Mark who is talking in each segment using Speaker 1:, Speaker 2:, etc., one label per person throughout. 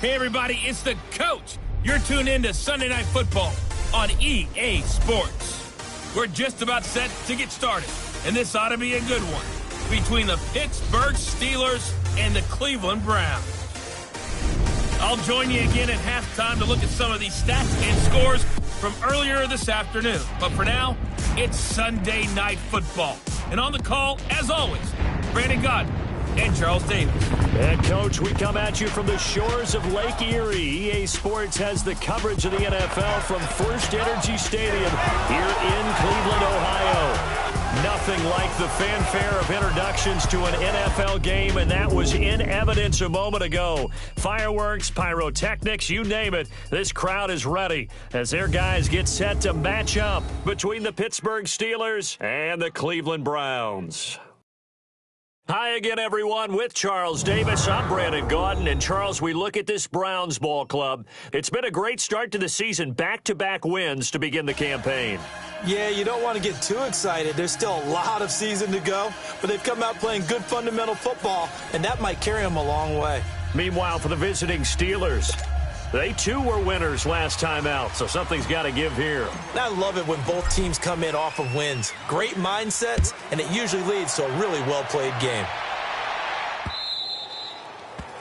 Speaker 1: Hey, everybody, it's the coach. You're tuned in to Sunday Night Football on EA Sports. We're just about set to get started, and this ought to be a good one between the Pittsburgh Steelers and the Cleveland Browns. I'll join you again at halftime to look at some of these stats and scores from earlier this afternoon. But for now, it's Sunday Night Football. And on the call, as always, Brandon Godden and Charles Davis.
Speaker 2: And, Coach, we come at you from the shores of Lake Erie. EA Sports has the coverage of the NFL from First Energy Stadium here in Cleveland, Ohio. Nothing like the fanfare of introductions to an NFL game, and that was in evidence a moment ago. Fireworks, pyrotechnics, you name it. This crowd is ready as their guys get set to match up between the Pittsburgh Steelers and the Cleveland Browns. Hi again, everyone. With Charles Davis, I'm Brandon Godden. And, Charles, we look at this Browns ball club. It's been a great start to the season, back-to-back wins to begin the campaign.
Speaker 3: Yeah, you don't want to get too excited. There's still a lot of season to go, but they've come out playing good fundamental football, and that might carry them a long way.
Speaker 2: Meanwhile, for the visiting Steelers, they, too, were winners last time out, so something's got to give here.
Speaker 3: I love it when both teams come in off of wins. Great mindsets, and it usually leads to a really well-played game.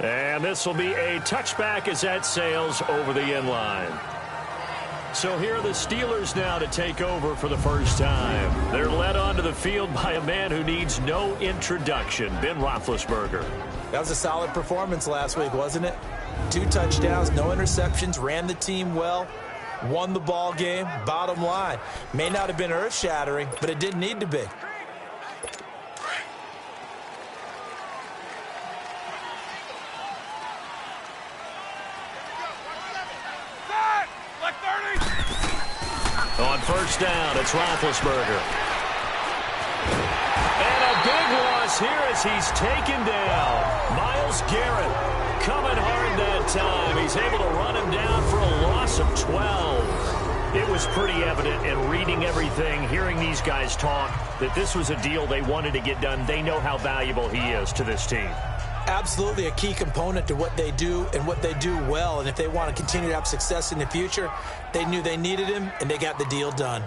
Speaker 2: And this will be a touchback as that sails over the end line. So here are the Steelers now to take over for the first time. They're led onto the field by a man who needs no introduction, Ben Roethlisberger.
Speaker 3: That was a solid performance last week, wasn't it? 2 touchdowns, no interceptions, ran the team well, won the ball game. Bottom line, may not have been earth-shattering, but it didn't need to be.
Speaker 2: On first down, it's Roethlisberger. And a big loss here as he's taken down. Myles Garrett coming hard that time. He's able to run him down for a loss of 12. It was pretty evident in reading everything, hearing these guys talk, that this was a deal they wanted to get done. They know how valuable he is to this team.
Speaker 3: Absolutely a key component to what they do and what they do well. And if they want to continue to have success in the future, they knew they needed him, and they got the deal done.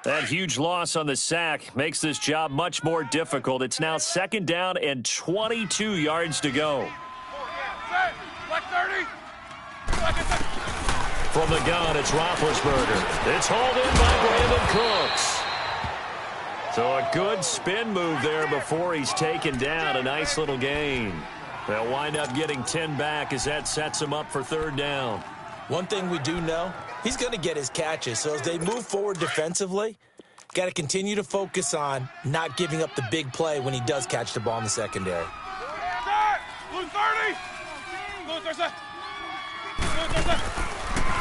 Speaker 2: That huge loss on the sack makes this job much more difficult. It's now second down and 22 yards to go. From the gun, it's Roethlisberger. It's hauled in by Brandon Cooks. So a good spin move there before he's taken down. A nice little gain. They'll wind up getting 10 back as that sets him up for third down.
Speaker 3: One thing we do know, he's going to get his catches. So as they move forward defensively, got to continue to focus on not giving up the big play when he does catch the ball in the secondary.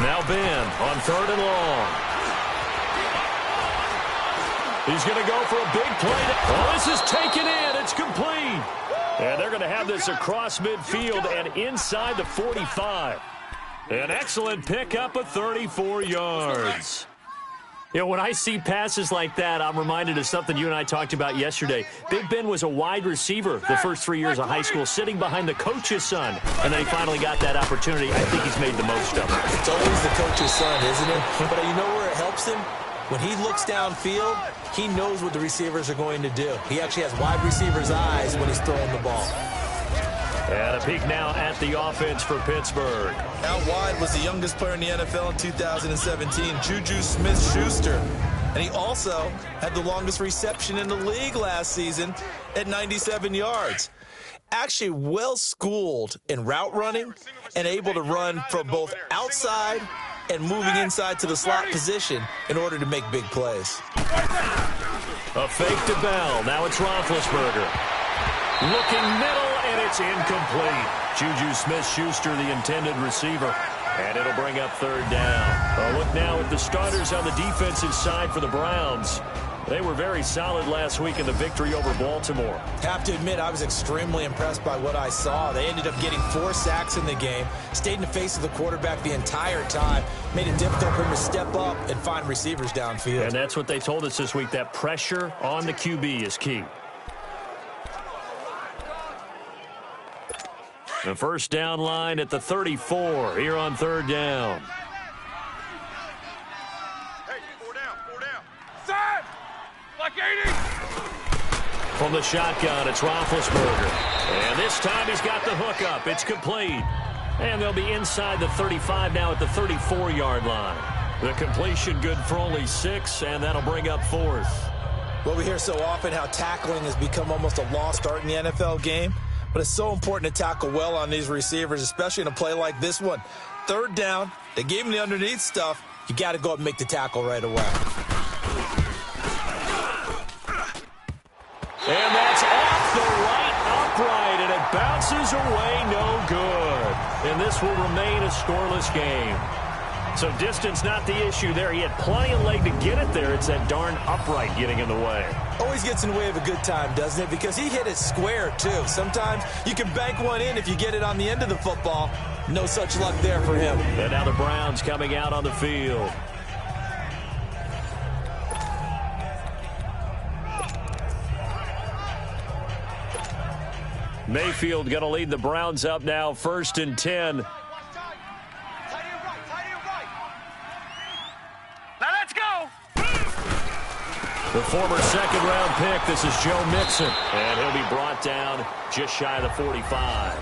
Speaker 2: Now Ben on third and long. He's going to go for a big play. Oh, this is taken in. It's complete. And they're going to have this across midfield and inside the 45. An excellent pickup of 34 yards. You know, when I see passes like that, I'm reminded of something you and I talked about yesterday. Big Ben was a wide receiver the first 3 years of high school, sitting behind the coach's son. And then he finally got that opportunity. I think he's made the most of it.
Speaker 3: It's always the coach's son, isn't it? But you know where it helps him? When he looks downfield, he knows what the receivers are going to do. He actually has wide receivers' eyes when he's throwing the ball.
Speaker 2: And a peek now at the offense for Pittsburgh.
Speaker 4: Out wide was the youngest player in the NFL in 2017, Juju Smith-Schuster. And he also had the longest reception in the league last season at 97 yards. Actually well-schooled in route running and able to run from both outside and moving inside to the slot position in order to make big plays.
Speaker 2: A fake to Bell. Now it's Roethlisberger. Looking middle, and it's incomplete. Juju Smith-Schuster, the intended receiver. And it'll bring up third down. A look now at the starters on the defensive side for the Browns. They were very solid last week in the victory over Baltimore.
Speaker 3: Have to admit, I was extremely impressed by what I saw. They ended up getting 4 sacks in the game, stayed in the face of the quarterback the entire time, made it difficult for him to step up and find receivers downfield.
Speaker 2: And that's what they told us this week, that pressure on the QB is key. The first down line at the 34 here on 3rd down. From the shotgun, it's Roethlisberger. And this time he's got the hook up. It's complete. And they'll be inside the 35 now at the 34-yard line. The completion good for only 6, and that'll bring up 4th.
Speaker 3: Well, we hear so often how tackling has become almost a lost art in the NFL game. But it's so important to tackle well on these receivers, especially in a play like this one. 3rd down, they gave him the underneath stuff. You got to go up and make the tackle right away.
Speaker 2: And that's off the right upright, and it bounces away no good. And this will remain a scoreless game. So distance not the issue there. He had plenty of leg to get it there. It's that darn upright getting in the way.
Speaker 3: Always gets in the way of a good time, doesn't it? Because he hit it square, too. Sometimes you can bank one in if you get it on the end of the football. No such luck there for him.
Speaker 2: And now the Browns coming out on the field. Mayfield going to lead the Browns up now, 1st and 10.
Speaker 5: Now let's go.
Speaker 2: The former 2nd-round pick, this is Joe Mixon. And he'll be brought down just shy of the 45.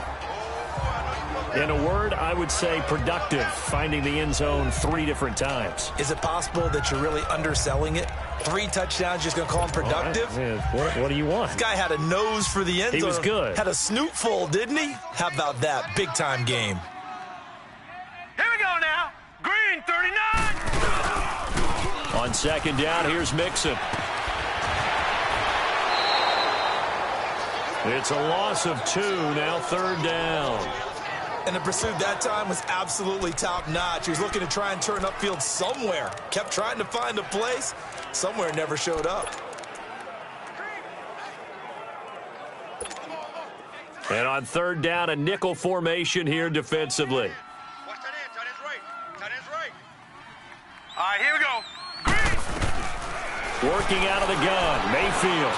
Speaker 2: In a word, I would say productive, finding the end zone 3 different times.
Speaker 3: Is it possible that you're really underselling it? 3 touchdowns, just going to call him productive?
Speaker 2: Right. What do you want?
Speaker 3: This guy had a nose for the end zone.
Speaker 2: He was good.
Speaker 3: Had a snoot full, didn't he? How about that? Big-time game.
Speaker 5: Here we go now. Green 39.
Speaker 2: On 2nd down, here's Mixon. It's a loss of 2, now 3rd down.
Speaker 3: And the pursuit that time was absolutely top-notch. He was looking to try and turn upfield somewhere. Kept trying to find a place. Somewhere never showed up.
Speaker 2: And on 3rd down, a nickel formation here defensively.
Speaker 5: Watch that end. Tight end's right. Tight end's right. All right, here we go. Green.
Speaker 2: Working out of the gun, Mayfield.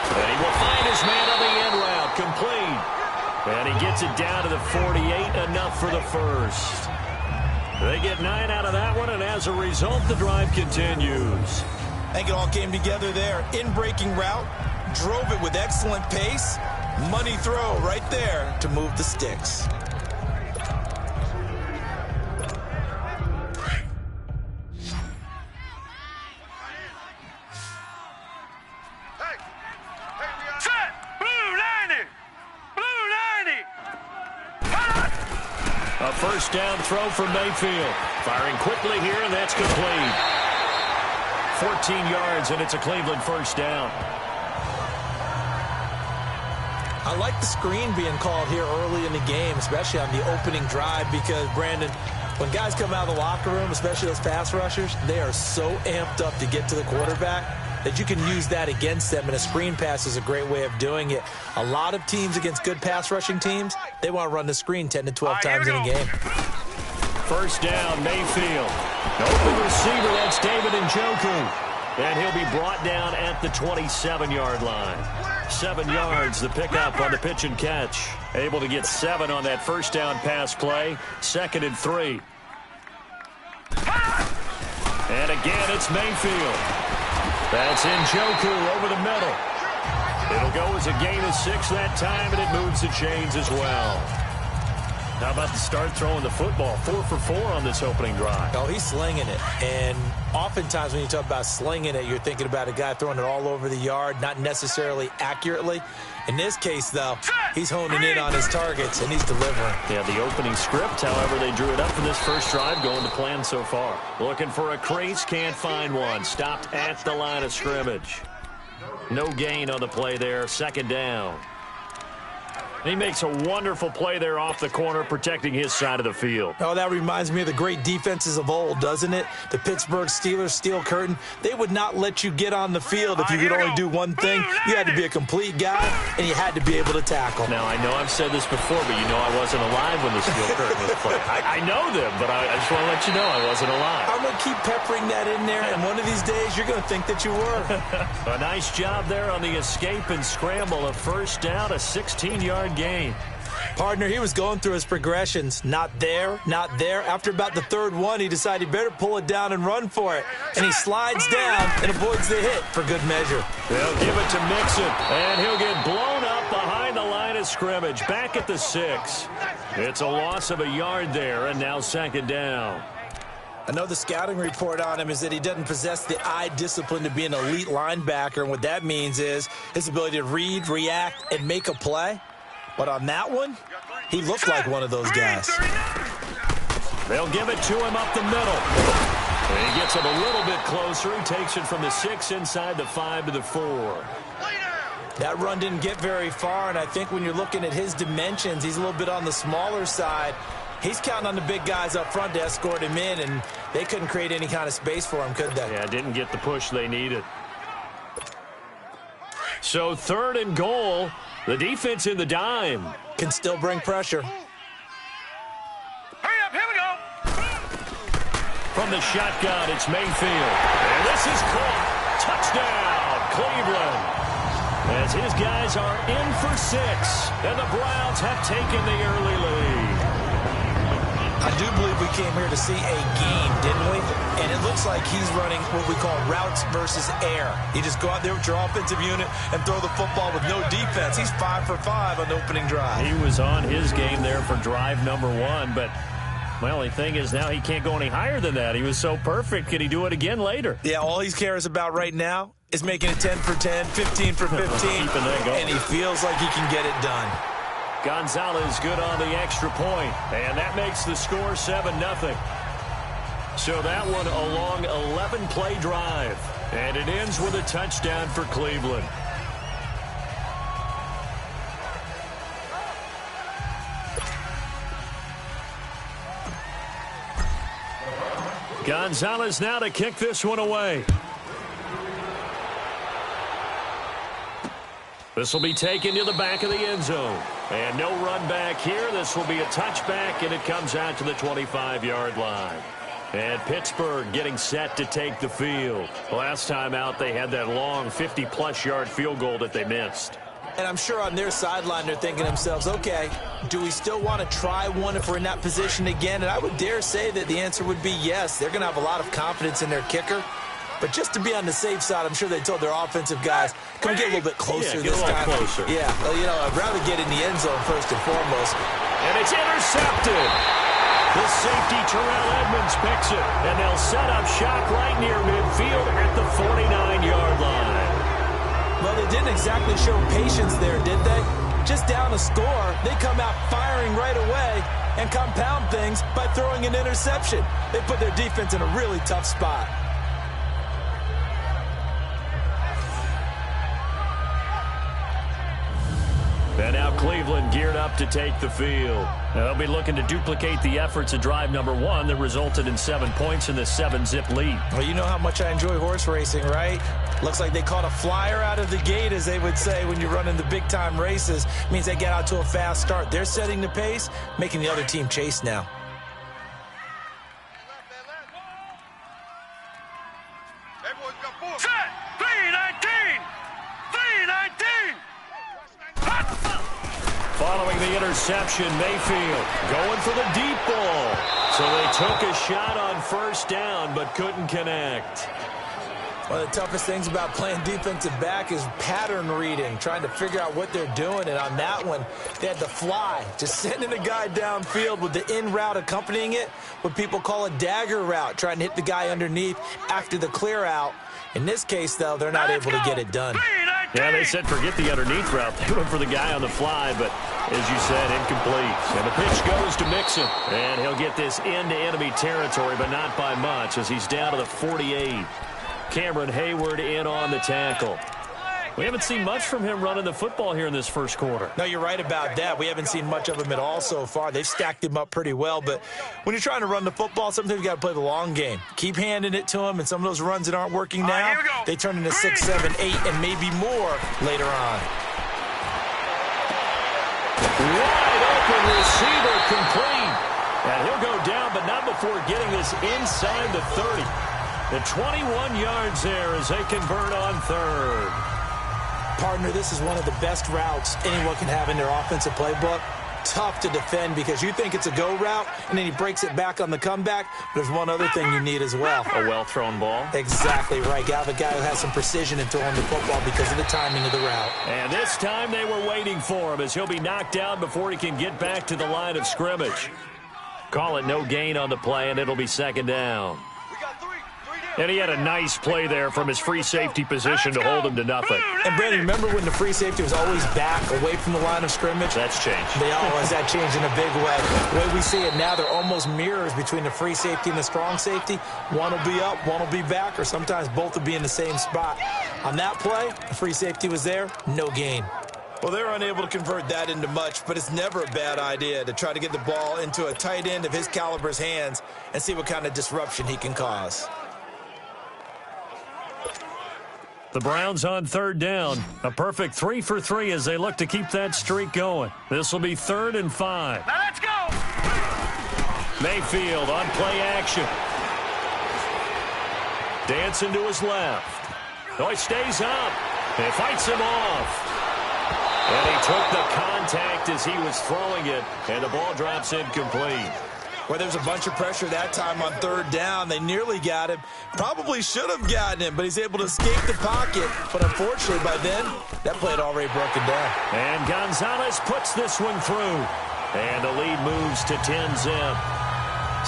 Speaker 2: And he will find his man on the end route, complete. And he gets it down to the 48, enough for the 1st. They get 9 out of that one, and as a result, the drive continues.
Speaker 3: I think it all came together there. In-breaking route, drove it with excellent pace. Money throw right there to move the sticks.
Speaker 2: A 1st down throw for Mayfield. Firing quickly here, and that's complete. 14 yards, and it's a Cleveland 1st down.
Speaker 3: I like the screen being called here early in the game, especially on the opening drive, because, Brandon, when guys come out of the locker room, especially those pass rushers, they are so amped up to get to the quarterback that you can use that against them, and a screen pass is a great way of doing it. A lot of teams against good pass rushing teams, they want to run the screen 10 to 12 times in a game.
Speaker 2: 1st down, Mayfield. Open receiver, that's David Njoku. And he'll be brought down at the 27-yard line. 7 yards, the pickup on the pitch and catch. Able to get 7 on that 1st down pass play. 2nd and 3. And again, it's Mayfield. That's Njoku over the middle. It'll go as a gain of 6 that time, and it moves the chains as well. How about the start throwing the football? 4 for 4 on this opening drive.
Speaker 3: Oh, he's slinging it. And oftentimes when you talk about slinging it, you're thinking about a guy throwing it all over the yard, not necessarily accurately. In this case, though, he's honing in on his targets, and he's delivering.
Speaker 2: Yeah, the opening script, however, they drew it up for this first drive, going to plan so far. Looking for a crease, can't find one. Stopped at the line of scrimmage. No gain on the play there, 2nd down. He makes a wonderful play there off the corner, protecting his side of the field.
Speaker 3: Oh, that reminds me of the great defenses of old, doesn't it? The Pittsburgh Steelers steel curtain. They would not let you get on the field if you could only do one thing. You had to be a complete guy, and you had to be able to tackle.
Speaker 2: Now, I know I've said this before, but you know I wasn't alive when the steel curtain was played. I know them, but I just want to let you know I wasn't alive.
Speaker 3: I'm going to keep peppering that in there, and one of these days you're going to think that you were.
Speaker 2: A nice job there on the escape and scramble. A first down, a 16-yard gain.
Speaker 3: Partner, he was going through his progressions. Not there, not there. After about the third one, he decided he better pull it down and run for it. And he slides down and avoids the hit for good measure.
Speaker 2: They'll give it to Mixon, and he'll get blown up behind the line of scrimmage. Back at the 6. It's a loss of a yard there, and now second down.
Speaker 3: I know the scouting report on him is that he doesn't possess the eye discipline to be an elite linebacker, and what that means is his ability to read, react, and make a play. But on that one, he looked like one of those guys.
Speaker 2: They'll give it to him up the middle. And he gets it a little bit closer. He takes it from the 6 inside the 5 to the 4.
Speaker 3: That run didn't get very far, and I think when you're looking at his dimensions, he's a little bit on the smaller side. He's counting on the big guys up front to escort him in, and they couldn't create any kind of space for him, could they?
Speaker 2: Yeah, didn't get the push they needed. So 3rd and goal. The defense in the dime.
Speaker 3: Can still bring pressure.
Speaker 5: Hurry up, here we go.
Speaker 2: From the shotgun, it's Mayfield. And this is caught. Touchdown, Cleveland. As his guys are in for 6. And the Browns have taken the early lead.
Speaker 3: I do believe we came here to see a game, didn't we? And it looks like he's running what we call routes versus air. You just go out there with your offensive unit and throw the football with no defense. He's 5 for 5 on the opening drive.
Speaker 2: He was on his game there for drive number 1, but my only thing is now he can't go any higher than that. He was so perfect. Can he do it again later?
Speaker 3: Yeah, all he cares about right now is making it 10 for 10, 15 for 15,
Speaker 2: Keeping that going.
Speaker 3: and he feels like he can get it done.
Speaker 2: Gonzalez good on the extra point, and that makes the score 7-0. So that one a long 11-play drive, and it ends with a touchdown for Cleveland. Gonzalez now to kick this one away. This will be taken to the back of the end zone. And no run back here. This will be a touchback, and it comes out to the 25-yard line. And Pittsburgh getting set to take the field. Last time out, they had that long 50-plus yard field goal that they missed.
Speaker 3: And I'm sure on their sideline they're thinking to themselves, okay, do we still want to try one if we're in that position again? And I would dare say that the answer would be yes. They're going to have a lot of confidence in their kicker. But just to be on the safe side, I'm sure they told their offensive guys, come get a little bit closer this time.
Speaker 2: Closer.
Speaker 3: Yeah, well, you know, I'd rather get in the end zone first and foremost.
Speaker 2: And it's intercepted. The safety, Terrell Edmonds, picks it. And they'll set up shop right near midfield at the 49-yard line.
Speaker 3: Well, they didn't exactly show patience there, did they? Just down a score, they come out firing right away and compound things by throwing an interception. They put their defense in a really tough spot.
Speaker 2: And now Cleveland geared up to take the field. Now they'll be looking to duplicate the efforts of drive number 1 that resulted in 7 points in the 7-zip lead.
Speaker 3: Well, you know how much I enjoy horse racing, right? Looks like they caught a flyer out of the gate, as they would say when you're running the big-time races. It means they get out to a fast start. They're setting the pace, making the other team chase now.
Speaker 5: Everyone's got 4. Set! 3-19! 3-19!
Speaker 2: Following the interception, Mayfield going for the deep ball. So they took a shot on first down but couldn't connect.
Speaker 3: One of the toughest things about playing defensive back is pattern reading, trying to figure out what they're doing. And on that one, they had to fly, just sending a guy downfield with the in route accompanying it, what people call a dagger route, trying to hit the guy underneath after the clear out. In this case, though, they're not able to get it done.
Speaker 2: Yeah, they said forget the underneath route. They went for the guy on the fly, but as you said, incomplete. And the pitch goes to Mixon. And he'll get this into enemy territory, but not by much, as he's down to the 48. Cameron Hayward in on the tackle. We haven't seen much from him running the football here in this first quarter.
Speaker 3: No, you're right about that. We haven't seen much of him at all so far. They've stacked him up pretty well, but when you're trying to run the football, sometimes you got to play the long game. Keep handing it to him, and some of those runs that aren't working now, they turn into 6, 7, 8, and maybe more later on.
Speaker 2: Wide open receiver complete. And he'll go down, but not before getting this inside the 30. The 21 yards there as they convert on third.
Speaker 3: Partner, this is one of the best routes anyone can have in their offensive playbook. Tough to defend because you think it's a go route, and then he breaks it back on the comeback. There's one other thing you need as well.
Speaker 2: A well-thrown ball.
Speaker 3: Exactly right. Got a guy who has some precision in throwing the football because of the timing of the route.
Speaker 2: And this time they were waiting for him as he'll be knocked down before he can get back to the line of scrimmage. Call it no gain on the play, and it'll be second down. And he had a nice play there from his free safety position to hold him to nothing.
Speaker 3: And, Brandon, remember when the free safety was always back away from the line of scrimmage?
Speaker 2: That's changed.
Speaker 3: They always had changed in a big way. The way we see it now, they're almost mirrors between the free safety and the strong safety. One will be up, one will be back, or sometimes both will be in the same spot. On that play, the free safety was there, no gain.
Speaker 4: Well, they're unable to convert that into much, but it's never a bad idea to try to get the ball into a tight end of his caliber's hands and see what kind of disruption he can cause.
Speaker 2: The Browns on third down. A perfect 3 for 3 as they look to keep that streak going. This will be 3rd and 5.
Speaker 5: Now let's go!
Speaker 2: Mayfield on play action. Dancing to his left. Oh, he stays up. He fights him off. And he took the contact as he was throwing it, and the ball drops incomplete.
Speaker 4: Well, there's a bunch of pressure that time on third down. They nearly got him. Probably should have gotten him, but he's able to escape the pocket. But unfortunately, by then, that play had already broken down.
Speaker 2: And Gonzalez puts this one through. And the lead moves to 10-zip.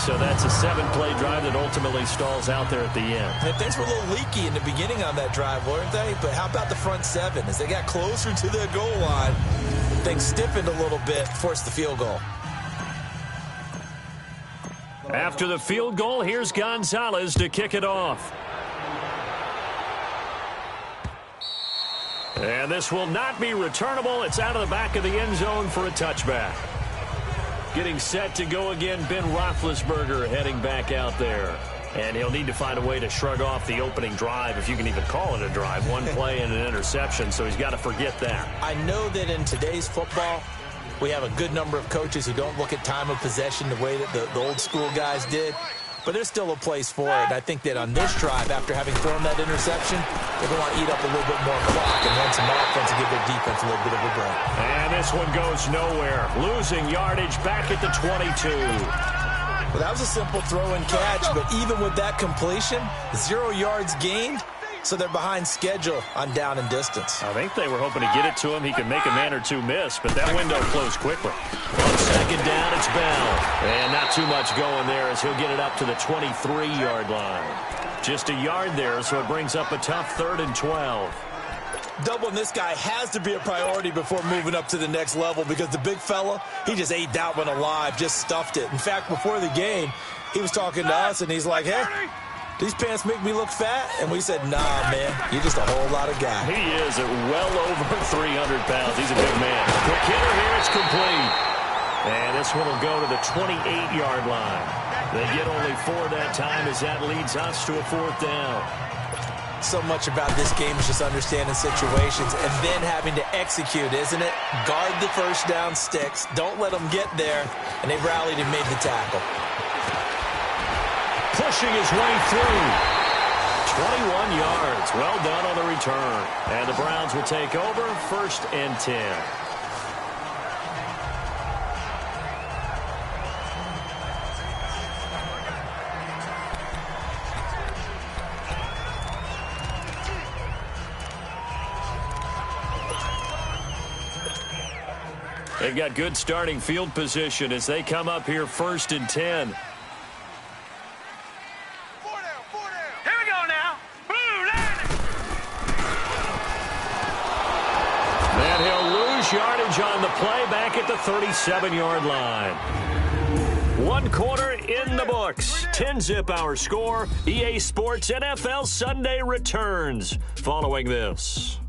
Speaker 2: So that's a 7-play drive that ultimately stalls out there at the end.
Speaker 4: And things were a little leaky in the beginning on that drive, weren't they? But how about the front 7? As they got closer to their goal line, things stiffened a little bit, forced the field goal.
Speaker 2: After the field goal, here's Gonzalez to kick it off. And this will not be returnable. It's out of the back of the end zone for a touchback. Getting set to go again, Ben Roethlisberger heading back out there. And he'll need to find a way to shrug off the opening drive, if you can even call it a drive. One play and an interception, so he's got to forget that.
Speaker 3: I know that in today's football, we have a good number of coaches who don't look at time of possession the way that the old school guys did. But there's still a place for it. And I think that on this drive, after having thrown that interception, they're going to want to eat up a little bit more clock and run some offense and give their defense a little bit of a break.
Speaker 2: And this one goes nowhere. Losing yardage back at the 22.
Speaker 4: Well, that was a simple throw and catch, but even with that completion, 0 yards gained. So they're behind schedule on down and distance.
Speaker 2: I think they were hoping to get it to him. He could make a man or two miss, but that window closed quickly. On second down, it's Bell. And not too much going there as he'll get it up to the 23-yard line. Just a yard there, so it brings up a tough 3rd and 12.
Speaker 4: Doubling this guy has to be a priority before moving up to the next level because the big fella, he just ate that one alive, just stuffed it. In fact, before the game, he was talking to us, and he's like, hey, these pants make me look fat? And we said, nah, man, you're just a whole lot of guy.
Speaker 2: He is at well over 300 pounds. He's a big man. Quick hitter here, it's complete. And this one will go to the 28-yard line. They get only 4 that time as that leads us to a 4th down.
Speaker 3: So much about this game is just understanding situations and then having to execute, isn't it? Guard the first down sticks. Don't let them get there. And they rallied and made the tackle.
Speaker 2: Pushing his way through. 21 yards. Well done on the return. And the Browns will take over 1st and 10. They've got good starting field position as they come up here 1st and 10. Yardage on the play back at the 37-yard line. 1 quarter in the books. 10-zip our score. EA Sports NFL Sunday returns following this.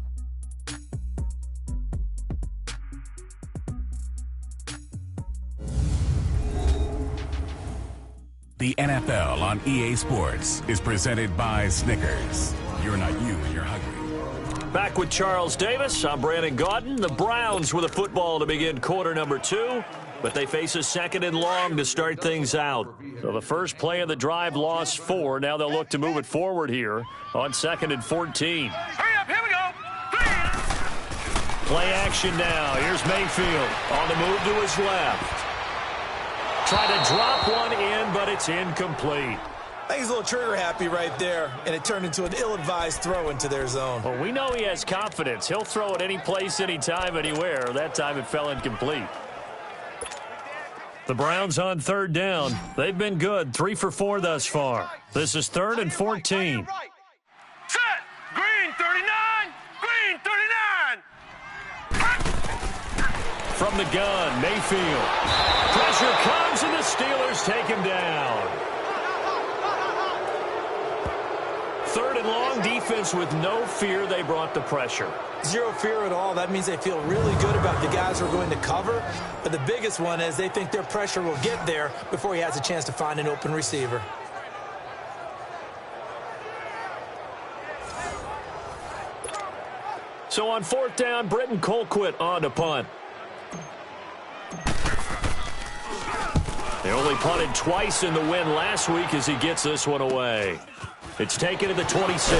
Speaker 6: the NFL on EA Sports is presented by Snickers. You're not you when you're hungry.
Speaker 2: Back with Charles Davis. I'm Brandon Gaudin. The Browns with a football to begin quarter number 2. But they face a second and long to start things out. So the first play of the drive lost 4. Now they'll look to move it forward here on 2nd and 14.
Speaker 5: Hurry up, here we go.
Speaker 2: Play action now. Here's Mayfield on the move to his left. Try to drop one in, but it's incomplete.
Speaker 3: I think he's a little trigger happy right there, and it turned into an ill-advised throw into their zone.
Speaker 2: Well, we know he has confidence. He'll throw it any place, anytime, anywhere. That time it fell incomplete. The Browns on 3rd down. They've been good, 3 for 4 thus far. This is 3rd and 14.
Speaker 5: Set. Green 39. Green 39.
Speaker 2: From the gun, Mayfield. Pressure comes, and the Steelers take him down. 3rd and long, defense with no fear. They brought the pressure.
Speaker 3: Zero fear at all. That means they feel really good about the guys who are going to cover. But the biggest one is they think their pressure will get there before he has a chance to find an open receiver.
Speaker 2: So on 4th down, Britton Colquitt on to punt. They only punted twice in the win last week as he gets this one away. It's taken to the 26.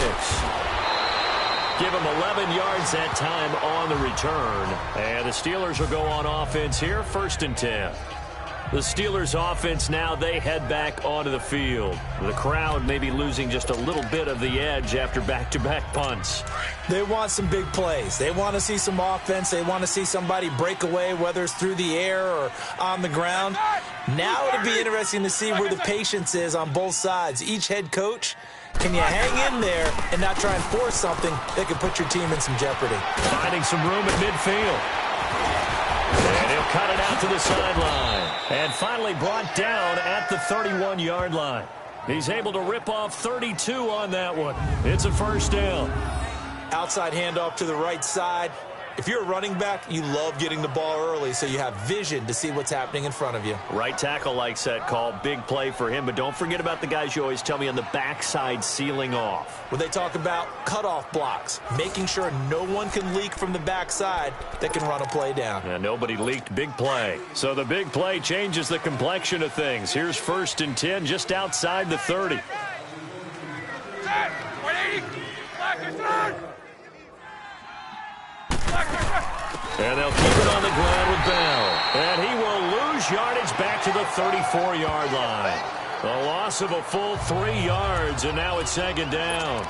Speaker 2: Give him 11 yards that time on the return. And the Steelers will go on offense here, 1st and 10. The Steelers offense now, they head back onto the field. The crowd may be losing just a little bit of the edge after back-to-back punts.
Speaker 3: They want some big plays. They want to see some offense. They want to see somebody break away, whether it's through the air or on the ground. Now it'll be interesting to see where the patience is on both sides. Each head coach, can you hang in there and not try and force something that could put your team in some jeopardy?
Speaker 2: Finding some room at midfield. And he'll cut it out to the sideline. And finally brought down at the 31-yard line. He's able to rip off 32 on that one. It's a 1st down.
Speaker 3: Outside handoff to the right side. If you're a running back, you love getting the ball early so you have vision to see what's happening in front of you.
Speaker 2: Right tackle likes that call. Big play for him. But don't forget about the guys you always tell me on the backside sealing off.
Speaker 3: When they talk about cutoff blocks, making sure no one can leak from the backside that can run a play down.
Speaker 2: And nobody leaked. Big play. So the big play changes the complexion of things. Here's 1st and 10 just outside the 30.
Speaker 5: Set. 180. Black is third.
Speaker 2: And they'll keep it on the ground with Bell. And he will lose yardage back to the 34-yard line. A loss of a full 3 yards, and now it's 2nd down.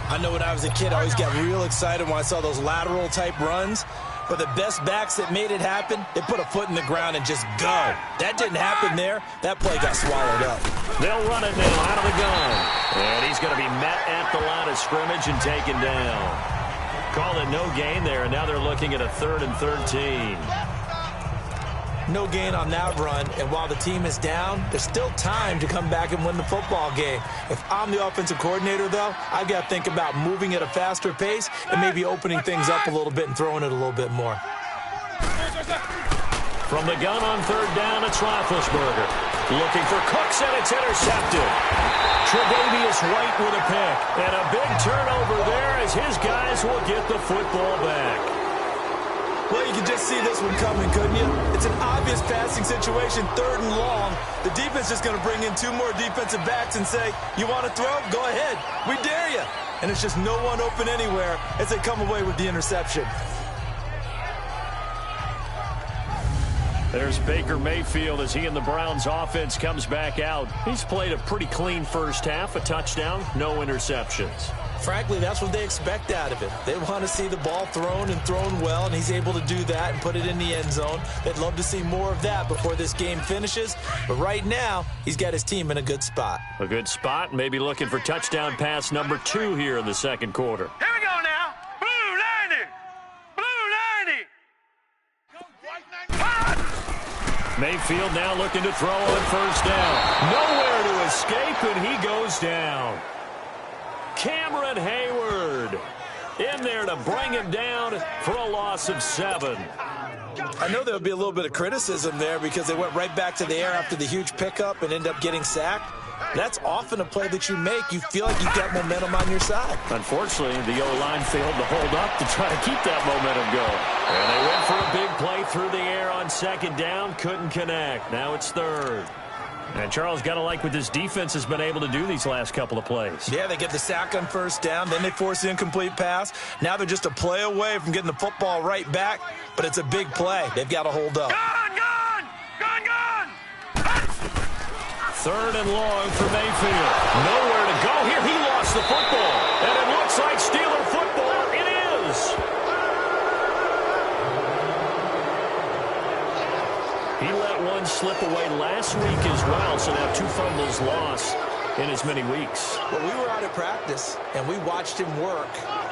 Speaker 3: I know when I was a kid, I always got real excited when I saw those lateral-type runs. But the best backs that made it happen, they put a foot in the ground and just go. That didn't happen there. That play got swallowed up.
Speaker 2: They'll run it now out of the gun. And he's going to be met at the line of scrimmage and taken down. Call it no gain there, and now they're looking at a 3rd and 13.
Speaker 3: No gain on that run, and while the team is down, there's still time to come back and win the football game. If I'm the offensive coordinator, though, I've got to think about moving at a faster pace and maybe opening things up a little bit and throwing it a little bit more.
Speaker 2: From the gun on 3rd down, it's Roethlisberger. Looking for Cooks, and it's intercepted. Tre'Davious White with a pick. And a big turnover there as his guys will get the football back.
Speaker 3: Well, you can just see this one coming, couldn't you? It's an obvious passing situation, 3rd and long. The defense is going to bring in 2 more defensive backs and say, you want to throw? Go ahead. We dare you. And it's just no one open anywhere as they come away with the interception.
Speaker 2: There's Baker Mayfield as he and the Browns offense comes back out. He's played a pretty clean first half, a touchdown, no interceptions.
Speaker 3: Frankly, that's what they expect out of him. They want to see the ball thrown and thrown well, and he's able to do that and put it in the end zone. They'd love to see more of that before this game finishes. But right now, he's got his team in a good spot.
Speaker 2: A good spot, maybe looking for touchdown pass number 2 here in the 2nd quarter.
Speaker 5: Here we go now. Blue 90. Blue 90.
Speaker 2: Mayfield now looking to throw on 1st down. Nowhere to escape, and he goes down. Cameron Hayward in there to bring him down for a loss of 7.
Speaker 3: I know there'll be a little bit of criticism there because they went right back to the air after the huge pickup and ended up getting sacked. That's often a play that you make. You feel like you've got momentum on your side.
Speaker 2: Unfortunately, the O-line failed to hold up to try to keep that momentum going. And they went for a big play through the air on second down. Couldn't connect. Now it's third. And Charles, got to like what this defense has been able to do these last couple of plays.
Speaker 3: Yeah, they get the sack on first down. Then they force the incomplete pass. Now they're just a play away from getting the football right back. But it's a big play. They've got to hold up.
Speaker 2: Third and long for Mayfield. Nowhere to go here. He lost the football. And it looks like Steeler football. It is. He let one slip away last week as well, so now 2 fumbles lost in as many weeks.
Speaker 3: Well, we were out at practice, and we watched him work.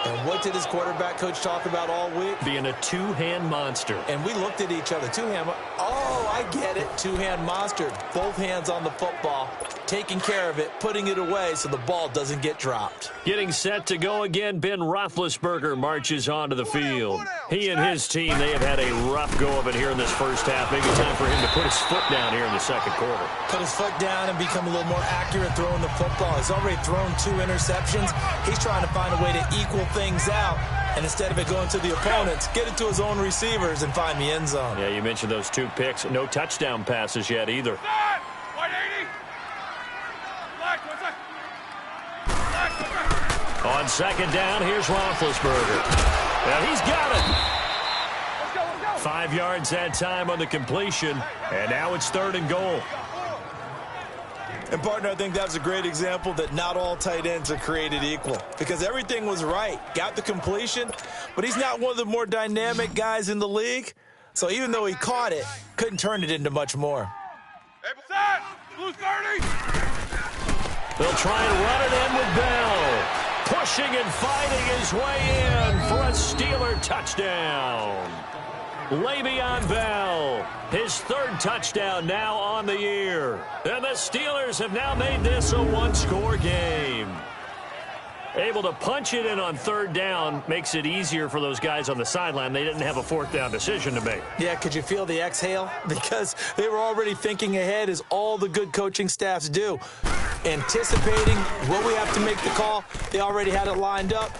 Speaker 3: And what did his quarterback coach talk about all week?
Speaker 2: Being a two-hand monster.
Speaker 3: And we looked at each other. Two-hand. Oh, I get it. Two-hand monster. Both hands on the football. Taking care of it. Putting it away so the ball doesn't get dropped.
Speaker 2: Getting set to go again, Ben Roethlisberger marches onto the field. He and his team, they have had a rough go of it here in this first half. Maybe time for him to put his foot down here in the second quarter.
Speaker 3: Put his foot down and become a little more accurate throwing the football. He's already thrown 2 interceptions. He's trying to find a way to equal things out. And instead of it going to the opponents, get it to his own receivers and find the end zone.
Speaker 2: Yeah, you mentioned those 2 picks. No touchdown passes yet either. On second down, here's Roethlisberger. And he's got it. 5 yards that time on the completion. And now it's 3rd and goal.
Speaker 3: And, partner, I think that's a great example that not all tight ends are created equal. Because everything was right. Got the completion. But he's not one of the more dynamic guys in the league. So even though he caught it, couldn't turn it into much more.
Speaker 5: Hey, set! Blue 30!
Speaker 2: They'll try and run it in with Bell. Pushing and fighting his way in for a Steeler touchdown. Le'Veon Bell, his 3rd touchdown now on the year. And the Steelers have now made this a 1-score game. Able to punch it in on 3rd down makes it easier for those guys on the sideline. They didn't have a 4th down decision to make.
Speaker 3: Yeah, could you feel the exhale? Because they were already thinking ahead, as all the good coaching staffs do. Anticipating what we have to make the call. They already had it lined up.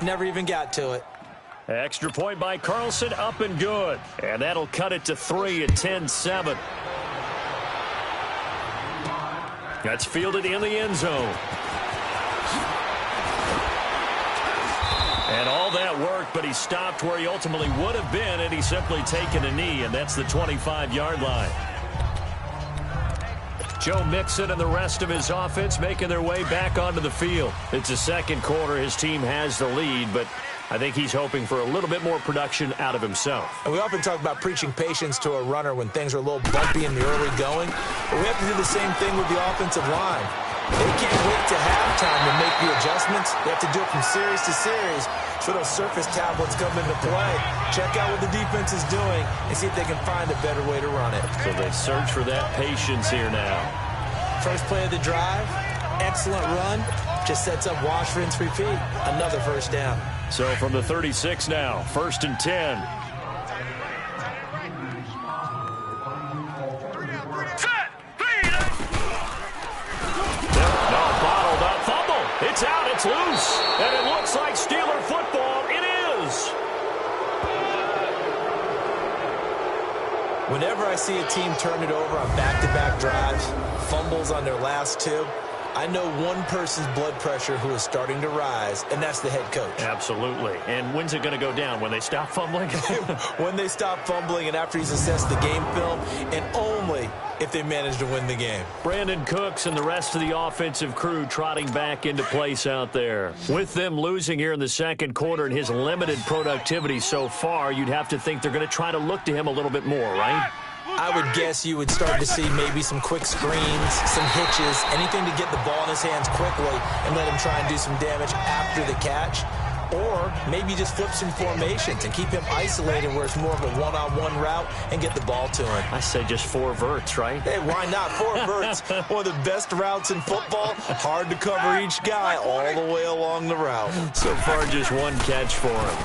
Speaker 3: Never even got to it.
Speaker 2: Extra point by Carlson, up and good. And that'll cut it to 3 at 10-7. That's fielded in the end zone. And all that work, but he stopped where he ultimately would have been, and he's simply taken a knee, and that's the 25-yard line. Joe Mixon and the rest of his offense making their way back onto the field. It's the second quarter. His team has the lead, but I think he's hoping for a little bit more production out of himself.
Speaker 3: And we often talk about preaching patience to a runner when things are a little bumpy in the early going, but we have to do the same thing with the offensive line. They can't wait to halftime to make the adjustments. They have to do it from series to series. So those surface tablets come into play. Check out what the defense is doing and see if they can find a better way to run it.
Speaker 2: So they search for that patience here now.
Speaker 3: First play of the drive, excellent run. Just sets up wash, rinse, repeat. Another first down.
Speaker 2: So from the 36 now, 1st and 10. It's out, it's loose, and it looks like Steeler football. It is.
Speaker 3: Whenever I see a team turn it over on back-to-back drives, fumbles on their last 2, I know one person's blood pressure who is starting to rise, and that's the head coach.
Speaker 2: Absolutely. And when's it going to go down? When they stop fumbling?
Speaker 3: When they stop fumbling and after he's assessed the game film, and only if they manage to win the game.
Speaker 2: Brandon Cooks and the rest of the offensive crew trotting back into place out there. With them losing here in the second quarter and his limited productivity so far, you'd have to think they're going to try to look to him a little bit more, right?
Speaker 3: I would guess you would start to see maybe some quick screens, some hitches, anything to get the ball in his hands quickly and let him try and do some damage after the catch. Or maybe just flip some formations and keep him isolated where it's more of a one-on-one route and get the ball to him.
Speaker 2: I say just 4 verts, right?
Speaker 3: Hey, why not? 4 verts, one of the best routes in football. Hard to cover each guy all the way along the route.
Speaker 2: So far, just 1 catch for him.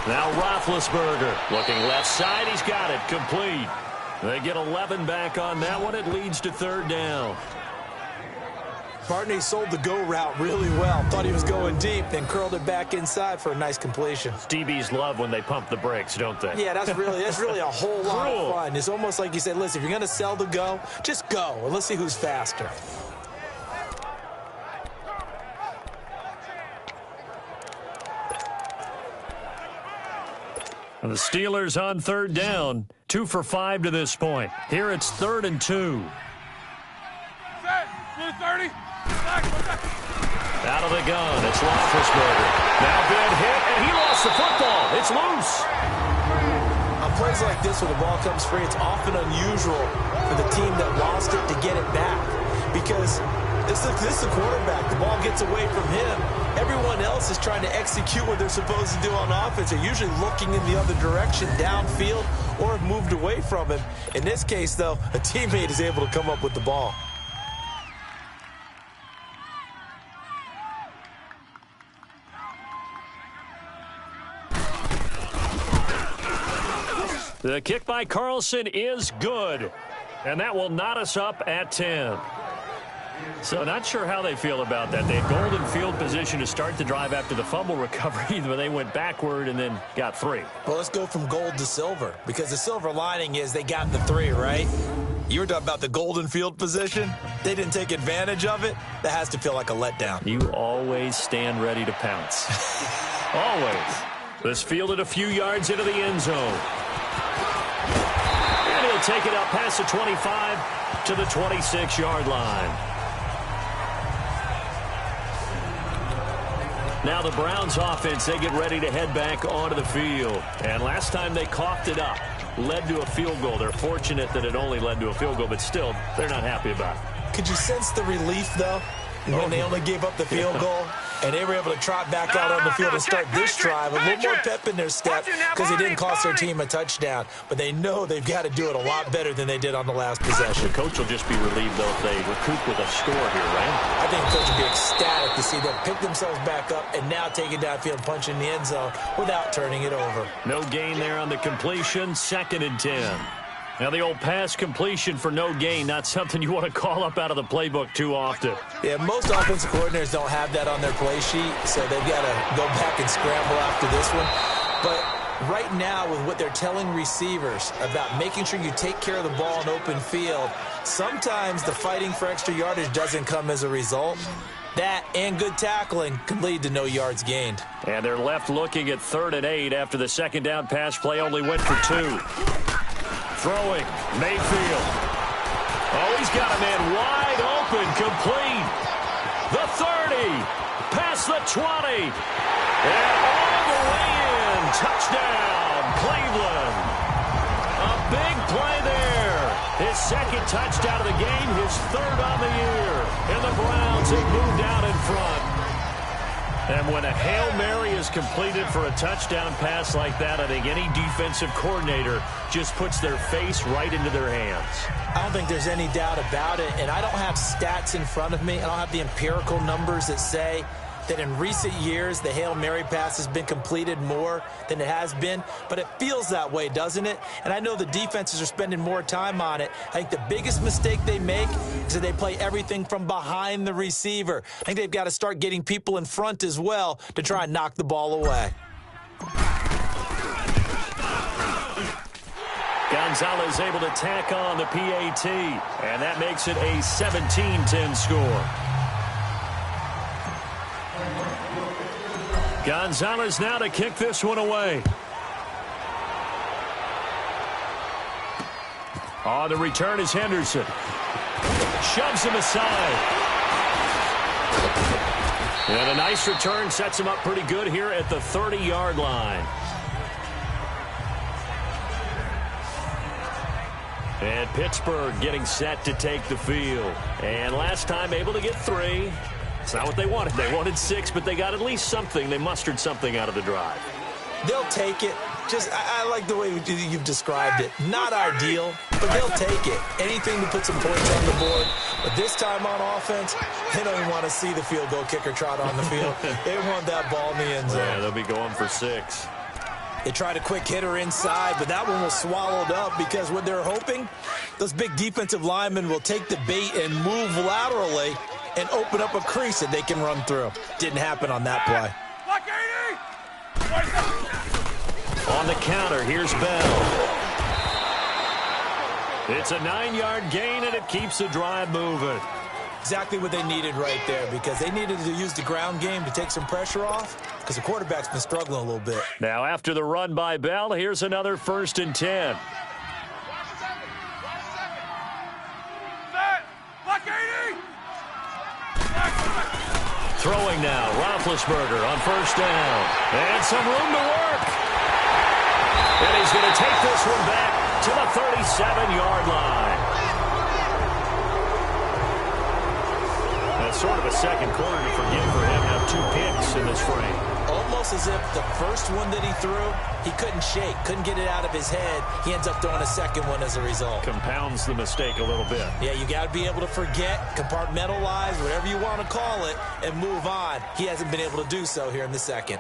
Speaker 2: Now Roethlisberger looking left side. He's got it. Complete. They get 11 back on that one. It leads to third down.
Speaker 3: Barney sold the go route really well. Thought he was going deep, then curled it back inside for a nice completion.
Speaker 2: DBs love when they pump the brakes, don't they?
Speaker 3: Yeah, that's really a whole lot of fun. It's almost like you said, listen, if you're going to sell the go, just go, and let's see who's faster.
Speaker 2: And the Steelers on third down. 2 for 5 to this point. Here it's 3rd and 2.
Speaker 5: Set. To the 30.
Speaker 2: Out of the gun, it's Roethlisberger. Now big hit, and he lost the football. It's loose.
Speaker 3: On plays like this where the ball comes free, it's often unusual for the team that lost it to get it back. Because this is the quarterback. The ball gets away from him. Everyone else is trying to execute what they're supposed to do on offense. They're usually looking in the other direction, downfield, or have moved away from him. In this case, though, a teammate is able to come up with the ball.
Speaker 2: The kick by Carlson is good. And that will knot us up at 10. So not sure how they feel about that. They had golden field position to start the drive after the fumble recovery, but they went backward and then got 3.
Speaker 3: Well, let's go from gold to silver, because the silver lining is they got the 3, right? You were talking about the golden field position. They didn't take advantage of it. That has to feel like a letdown.
Speaker 2: You always stand ready to pounce. Always. This fielded a few yards into the end zone. And he'll take it up past the 25 to the 26-yard line. Now the Browns offense, they get ready to head back onto the field. And last time they coughed it up, led to a field goal. They're fortunate that it only led to a field goal, but still, they're not happy about it.
Speaker 3: Could you sense the relief, though, when they only gave up the field goal? And they were able to trot back out on the field and start this drive. A little more pep in their step because it didn't cost their team a touchdown. But they know they've got to do it a lot better than they did on the last possession.
Speaker 2: The coach will just be relieved, though, if they recoup with a score here, right?
Speaker 3: I think the coach will be ecstatic to see them pick themselves back up and now take it downfield, punch in the end zone without turning it over.
Speaker 2: No gain there on the completion. 2nd and 10. Now the old pass completion for no gain, not something you want to call up out of the playbook too often.
Speaker 3: Yeah, most offensive coordinators don't have that on their play sheet, so they've got to go back and scramble after this one. But right now, with what they're telling receivers about making sure you take care of the ball in open field, sometimes the fighting for extra yardage doesn't come as a result. That and good tackling can lead to no yards gained.
Speaker 2: And they're left looking at 3rd and 8 after the second down pass play only went for 2. Throwing, Mayfield. Oh, he's got a man wide open, complete. The 30, past the 20, and all the way in. Touchdown, Cleveland. A big play there. His 2nd touchdown of the game, his 3rd on the year. And the Browns have moved out in front. And when a Hail Mary is completed for a touchdown pass like that, I think any defensive coordinator just puts their face right into their hands.
Speaker 3: I don't think there's any doubt about it, and I don't have stats in front of me. I don't have the empirical numbers that say that in recent years the Hail Mary pass has been completed more than it has been, but it feels that way, doesn't it? And I know the defenses are spending more time on it. I think the biggest mistake they make is that they play everything from behind the receiver. I think they've got to start getting people in front as well to try and knock the ball away.
Speaker 2: Gonzalez able to tack on the PAT, and that makes it a 17-10 score. Gonzalez now to kick this one away. Oh, the return is Henderson. Shoves him aside. And a nice return sets him up pretty good here at the 30-yard line. And Pittsburgh getting set to take the field. And last time able to get 3. It's not what they wanted. They wanted 6, but they got at least something. They mustered something out of the drive.
Speaker 3: They'll take it. I like the way you've described it. Not ideal, but they'll take it. Anything to put some points on the board. But this time on offense, they don't even want to see the field goal kicker trot on the field. They want that ball in the end zone.
Speaker 2: Yeah, they'll be going for 6.
Speaker 3: They tried a quick hitter inside, but that one was swallowed up because what they're hoping, those big defensive linemen will take the bait and move laterally and open up a crease that they can run through. Didn't happen on that play.
Speaker 2: On the counter, here's Bell. It's a 9-yard gain, and it keeps the drive moving.
Speaker 3: Exactly what they needed right there, because they needed to use the ground game to take some pressure off, because the quarterback's been struggling a little bit.
Speaker 2: Now, after the run by Bell, here's another 1st and 10. Throwing now, Roethlisberger on 1st down. And some room to work. And he's going to take this one back to the 37-yard line. That's sort of a second quarter to forgive for him to have 2 picks in this frame.
Speaker 3: Almost as if the first one that he threw, he couldn't shake, couldn't get it out of his head. He ends up throwing a second one as a result.
Speaker 2: Compounds the mistake a little bit.
Speaker 3: Yeah, you got to be able to forget, compartmentalize, whatever you want to call it, and move on. He hasn't been able to do so here in the second.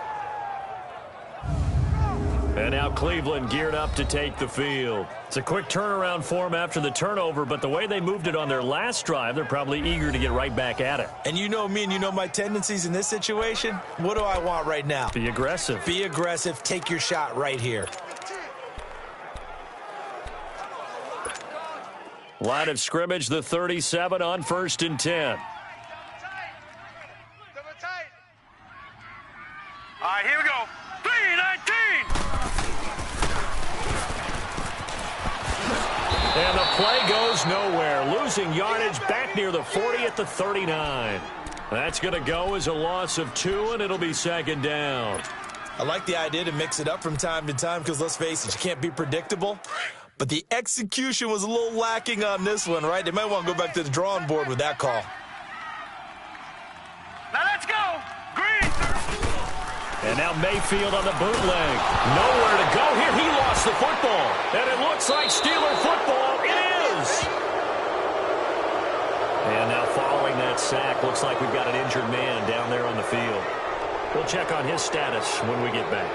Speaker 2: And now Cleveland geared up to take the field. It's a quick turnaround for them after the turnover, but the way they moved it on their last drive, they're probably eager to get right back at it.
Speaker 3: And you know me and you know my tendencies in this situation. What do I want right now?
Speaker 2: Be aggressive.
Speaker 3: Be aggressive. Take your shot right here.
Speaker 2: Line of scrimmage, the 37 on 1st and 10.
Speaker 5: All right, here we go. 3-19.
Speaker 2: And the play goes nowhere. Losing yardage back near the 40 at the 39. That's going to go as a loss of 2, and it'll be 2nd down.
Speaker 3: I like the idea to mix it up from time to time because, let's face it, you can't be predictable. But the execution was a little lacking on this one, right? They might want to go back to the drawing board with that call.
Speaker 5: Now let's go. Green.
Speaker 2: And now Mayfield on the bootleg. Nowhere to go here. He lost the football. And it looks like Steeler football. It is. And now following that sack, looks like we've got an injured man down there on the field. We'll check on his status when we get back.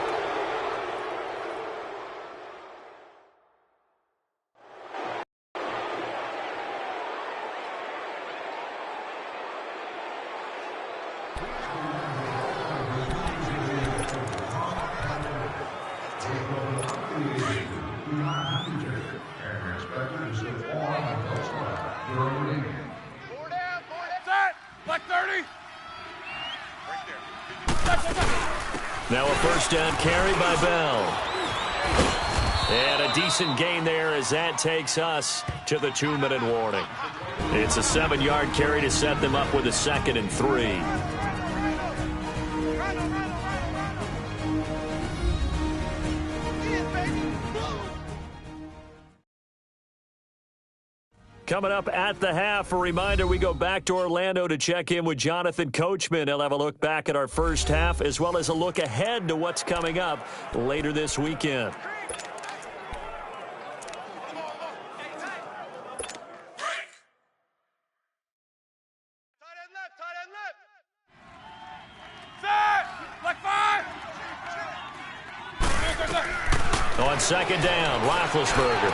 Speaker 2: Now a 1st down carry by Bell. And a decent gain there as that takes us to the 2-minute warning. It's a 7-yard carry to set them up with a 2nd and 3. Coming up at the half, a reminder, we go back to Orlando to check in with Jonathan Coachman. He'll have a look back at our first half as well as a look ahead to what's coming up later this weekend. On 2nd down, Roethlisberger.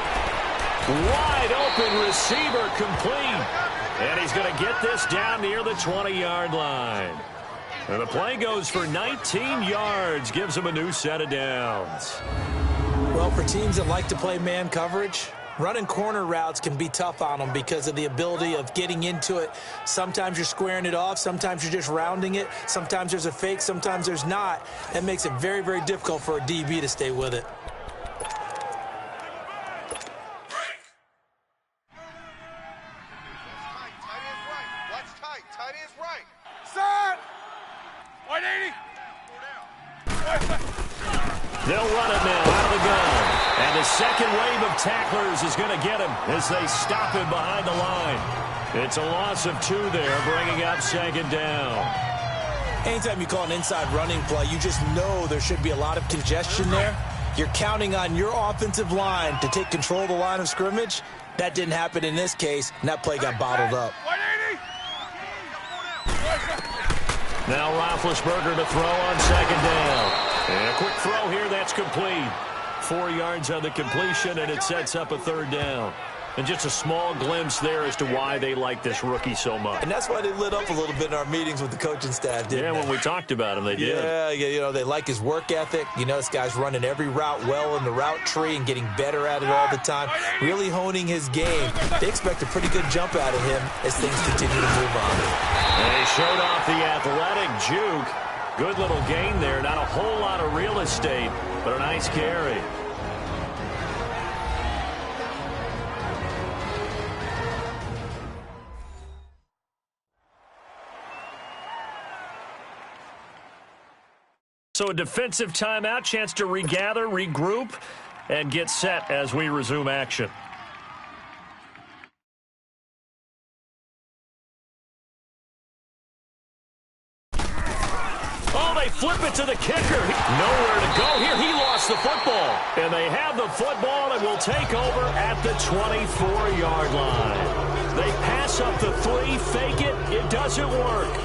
Speaker 2: Wide open receiver complete. And he's going to get this down near the 20-yard line. And the play goes for 19 yards. Gives him a new set of downs.
Speaker 3: Well, for teams that like to play man coverage, running corner routes can be tough on them because of the ability of getting into it. Sometimes you're squaring it off. Sometimes you're just rounding it. Sometimes there's a fake. Sometimes there's not. That makes it very, very difficult for a DB to stay with it.
Speaker 2: They'll run it now out of the gun. And the second wave of tacklers is going to get him as they stop him behind the line. It's a loss of 2 there, bringing up 2nd down.
Speaker 3: Anytime you call an inside running play, you just know there should be a lot of congestion there. You're counting on your offensive line to take control of the line of scrimmage. That didn't happen in this case, and that play got bottled up.
Speaker 2: Now Roethlisberger to throw on 2nd down. And a quick throw here, that's complete. 4 yards on the completion, and it sets up a third down. And just a small glimpse there as to why they like this rookie so much.
Speaker 3: And that's why they lit up a little bit in our meetings with the coaching staff, didn't they?
Speaker 2: When we talked about him, they did.
Speaker 3: Yeah, you know, they like his work ethic. You know, this guy's running every route well in the route tree and getting better at it all the time, really honing his game. They expect a pretty good jump out of him as things continue to move on.
Speaker 2: And he showed off the athletic juke. Good little gain there. Not a whole lot of real estate, but a nice carry. So a defensive timeout, chance to regather, regroup, and get set as we resume action. Oh, they flip it to the kicker. Nowhere to go here. He lost the football. And they have the football and will take over at the 24-yard line. They pass up the 3, fake it. It doesn't work.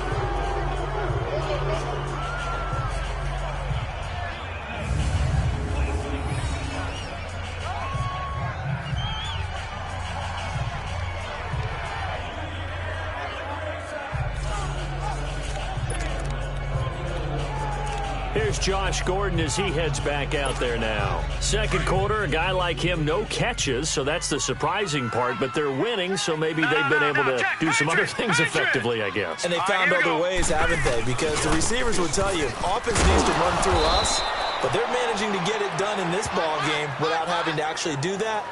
Speaker 2: Here's Josh Gordon as he heads back out there now. Second quarter, a guy like him, no catches, so that's the surprising part, but they're winning, so maybe they've been able to do some other things effectively, I guess.
Speaker 3: And they found other ways, haven't they? Because the receivers would tell you, offense needs to run through us, but they're managing to get it done in this ball game without having to actually do that.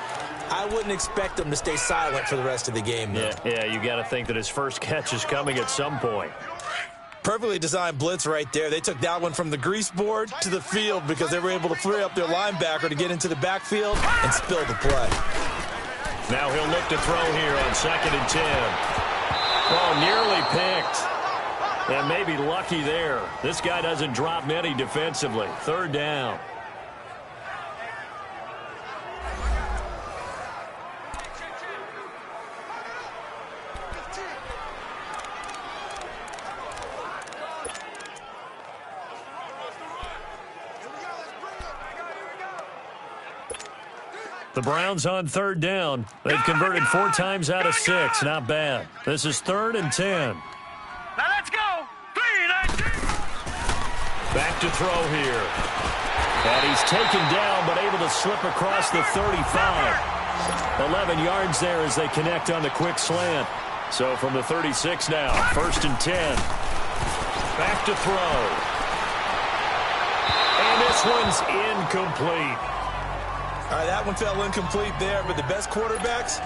Speaker 3: I wouldn't expect them to stay silent for the rest of the game, though.
Speaker 2: Yeah, you got to think that his first catch is coming at some point.
Speaker 4: Perfectly designed blitz right there. They took that one from the grease board to the field because they were able to free up their linebacker to get into the backfield and spill the play.
Speaker 2: Now he'll look to throw here on 2nd and 10. Oh, nearly picked. And maybe lucky there. This guy doesn't drop many defensively. 3rd down. The Browns on 3rd down. They've converted 4 times out of 6. Not bad. This is 3rd and 10.
Speaker 5: Now let's go. 3, 19.
Speaker 2: Back to throw here. And he's taken down, but able to slip across the 35. 11 yards there as they connect on the quick slant. So from the 36 now, 1st and 10. Back to throw. And this one's incomplete.
Speaker 4: All right, that one fell incomplete there, but the best quarterbacks,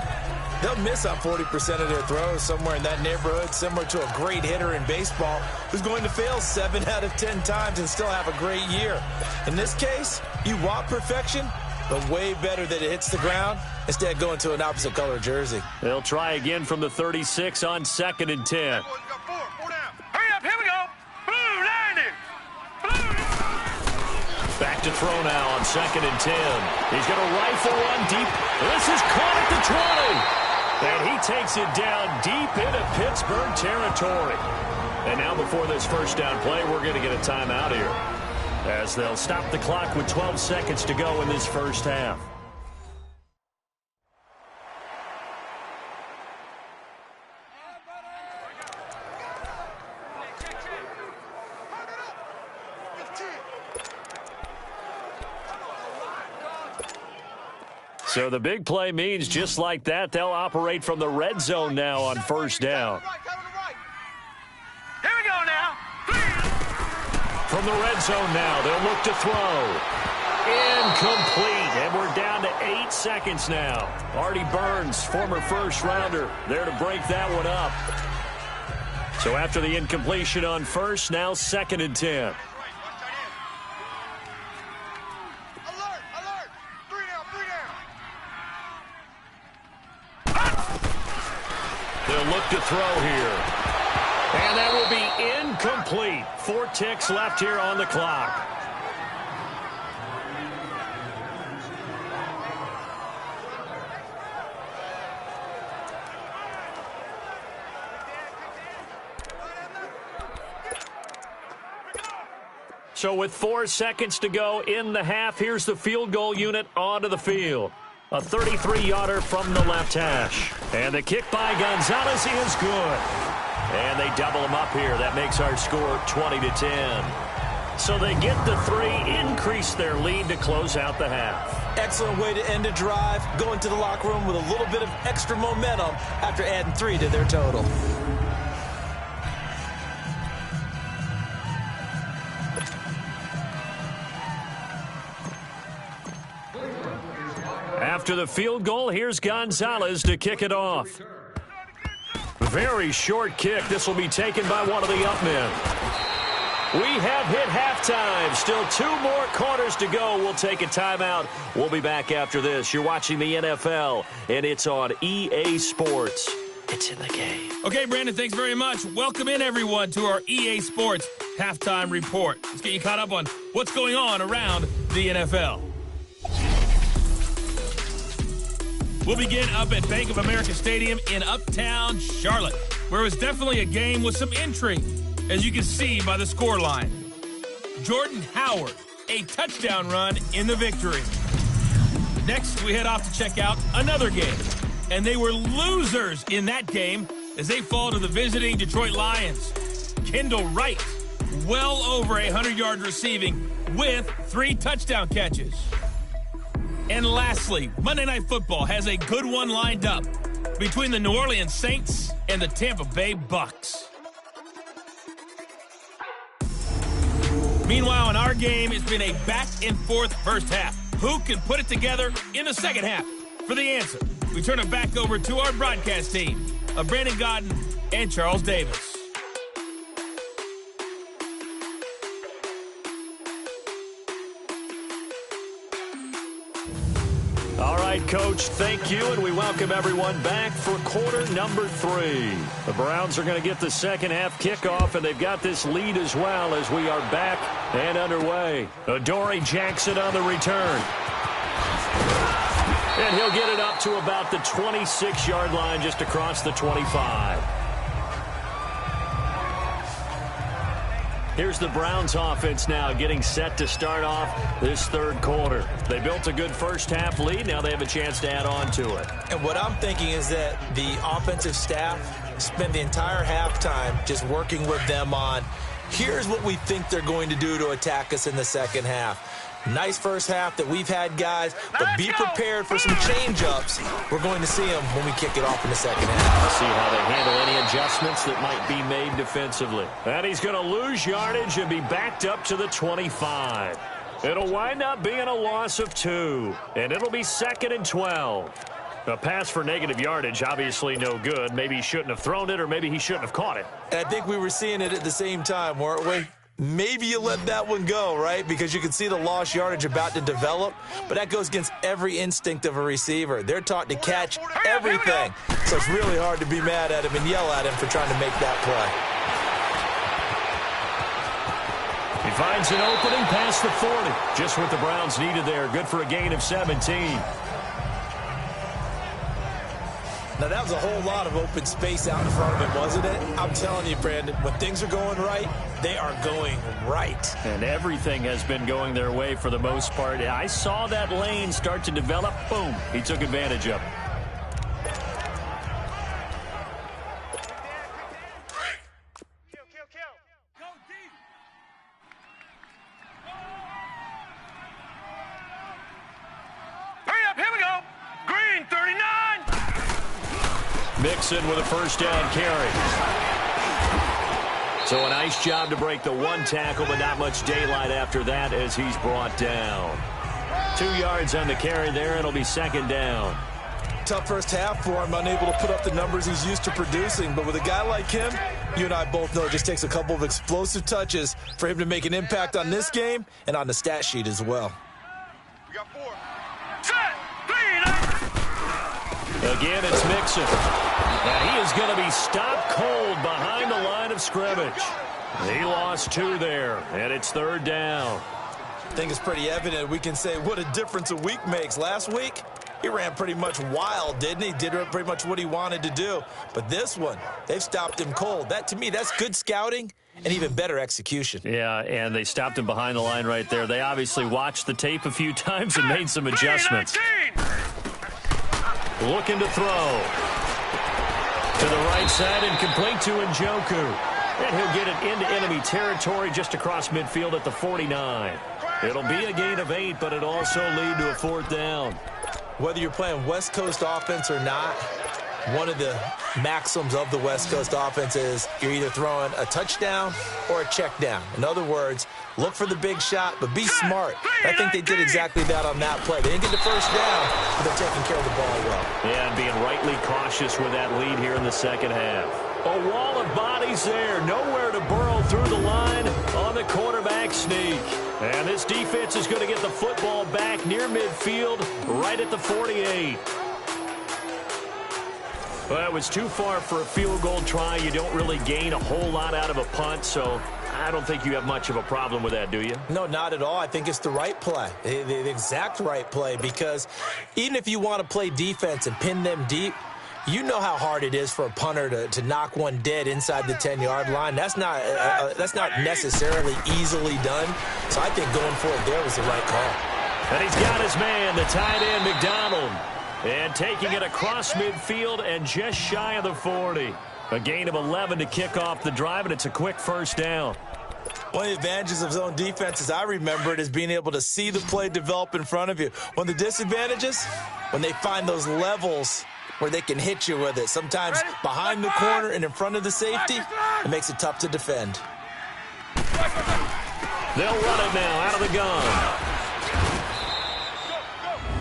Speaker 4: they'll miss on 40% of their throws, somewhere in that neighborhood, similar to a great hitter in baseball who's going to fail 7 out of 10 times and still have a great year. In this case, you want perfection, but way better that it hits the ground instead of going to an opposite color jersey.
Speaker 2: They'll try again from the 36 on 2nd and 10.
Speaker 5: Four down. Hurry up, here we go. Blue 90.
Speaker 2: Back to throw now on 2nd and 10. He's going to rifle one deep. This is caught at the 20. And he takes it down deep into Pittsburgh territory. And now before this first down play, we're going to get a timeout here, as they'll stop the clock with 12 seconds to go in this first half. So the big play means just like that, they'll operate from the red zone now on 1st down.
Speaker 5: Here we go now.
Speaker 2: From the red zone now, they'll look to throw. Incomplete, and we're down to 8 seconds now. Artie Burns, former first-rounder, there to break that one up. So after the incompletion on 1st, now 2nd and 10. They'll look to throw here. And that will be incomplete. 4 ticks left here on the clock. So with 4 seconds to go in the half, here's the field goal unit onto the field. A 33-yarder from the left hash. And the kick by Gonzalez is good. And they double him up here. That makes our score 20-10. So they get the 3, increase their lead to close out the half.
Speaker 3: Excellent way to end a drive. Going to the locker room with a little bit of extra momentum after adding 3 to their total.
Speaker 2: After the field goal, here's Gonzalez to kick it off. Very short kick. This will be taken by one of the up men. We have hit halftime. Still 2 more quarters to go. We'll take a timeout. We'll be back after this. You're watching the NFL, and it's on EA Sports. It's in the game.
Speaker 1: Okay, Brandon, thanks very much. Welcome in, everyone, to our EA Sports Halftime Report. Let's get you caught up on what's going on around the NFL. We'll begin up at Bank of America Stadium in Uptown Charlotte, where it was definitely a game with some intrigue, as you can see by the scoreline. Jordan Howard, a touchdown run in the victory. Next, we head off to check out another game, and they were losers in that game as they fall to the visiting Detroit Lions. Kendall Wright, well over 100 yards receiving with 3 touchdown catches. And lastly, Monday Night Football has a good one lined up between the New Orleans Saints and the Tampa Bay Bucks. Meanwhile, in our game, it's been a back-and-forth first half. Who can put it together in the second half? For the answer, we turn it back over to our broadcast team of Brandon Godden and Charles Davis.
Speaker 2: All right, Coach, thank you, and we welcome everyone back for quarter number 3. The Browns are going to get the second half kickoff, and they've got this lead as well as we are back and underway. Adoree Jackson on the return. And he'll get it up to about the 26-yard line, just across the 25. Here's the Browns offense now getting set to start off this third quarter. They built a good first half lead. Now they have a chance to add on to it.
Speaker 3: And what I'm thinking is that the offensive staff spent the entire halftime just working with them on, here's what we think they're going to do to attack us in the second half. Nice first half that we've had, guys, but be prepared for some change-ups. We're going to see them when we kick it off in the second half.
Speaker 2: See how they handle any adjustments that might be made defensively. And he's going to lose yardage and be backed up to the 25. It'll wind up being a loss of 2, and it'll be 2nd and 12. A pass for negative yardage, obviously no good. Maybe he shouldn't have thrown it, or maybe he shouldn't have caught it.
Speaker 3: And I think we were seeing it at the same time, weren't we? Maybe you let that one go, right? Because you can see the lost yardage about to develop, but that goes against every instinct of a receiver. They're taught to catch everything, so it's really hard to be mad at him and yell at him for trying to make that play.
Speaker 2: He finds an opening past the 40. Just what the Browns needed there. Good for a gain of 17.
Speaker 3: Now, that was a whole lot of open space out in front of him, wasn't it? I'm telling you, Brandon, when things are going right, they are going right.
Speaker 2: And everything has been going their way for the most part. I saw that lane start to develop. Boom. He took advantage of it. Mixon with a first down carry. So a nice job to break the 1 tackle, but not much daylight after that as he's brought down. 2 yards on the carry there. It'll be 2nd down.
Speaker 3: Tough first half for him, unable to put up the numbers he's used to producing. But with a guy like him, you and I both know it just takes a couple of explosive touches for him to make an impact on this game and on the stat sheet as well.
Speaker 5: We got 4.
Speaker 2: Again, it's Mixon. And he is going to be stopped cold behind the line of scrimmage. He lost 2 there, and it's 3rd down.
Speaker 3: I think it's pretty evident. We can say what a difference a week makes. Last week, he ran pretty much wild, didn't he? Did pretty much what he wanted to do. But this one, they've stopped him cold. That, to me, that's good scouting, and even better execution.
Speaker 2: Yeah, and they stopped him behind the line right there. They obviously watched the tape a few times and made some adjustments. Looking to throw. To the right side and complete to Njoku. And he'll get it into enemy territory just across midfield at the 49. It'll be a gain of 8, but it'll also lead to a 4th down.
Speaker 3: Whether you're playing West Coast offense or not, one of the maxims of the West Coast offense is you're either throwing a touchdown or a check down. In other words, look for the big shot, but be smart. I think they did exactly that on that play. They didn't get the first down, but they're taking care of the ball well.
Speaker 2: Yeah, and being rightly cautious with that lead here in the second half. A wall of bodies there. Nowhere to burrow through the line on the quarterback sneak. And this defense is going to get the football back near midfield, right at the 48. Well, it was too far for a field goal try. You don't really gain a whole lot out of a punt, so I don't think you have much of a problem with that, do you?
Speaker 3: No, not at all. I think it's the right play, the exact right play, because even if you want to play defense and pin them deep, you know how hard it is for a punter to knock one dead inside the 10-yard line. That's not necessarily easily done. So I think going for it there was the right call.
Speaker 2: And he's got his man, the tight end, McDonald. And taking it across midfield and just shy of the 40. A gain of 11 to kick off the drive, and it's a quick 1st down.
Speaker 3: One of the advantages of zone defense, as I remember it, is being able to see the play develop in front of you. One of the disadvantages, when they find those levels where they can hit you with it. Sometimes behind the corner and in front of the safety, it makes it tough to defend.
Speaker 2: They'll run it now out of the gun.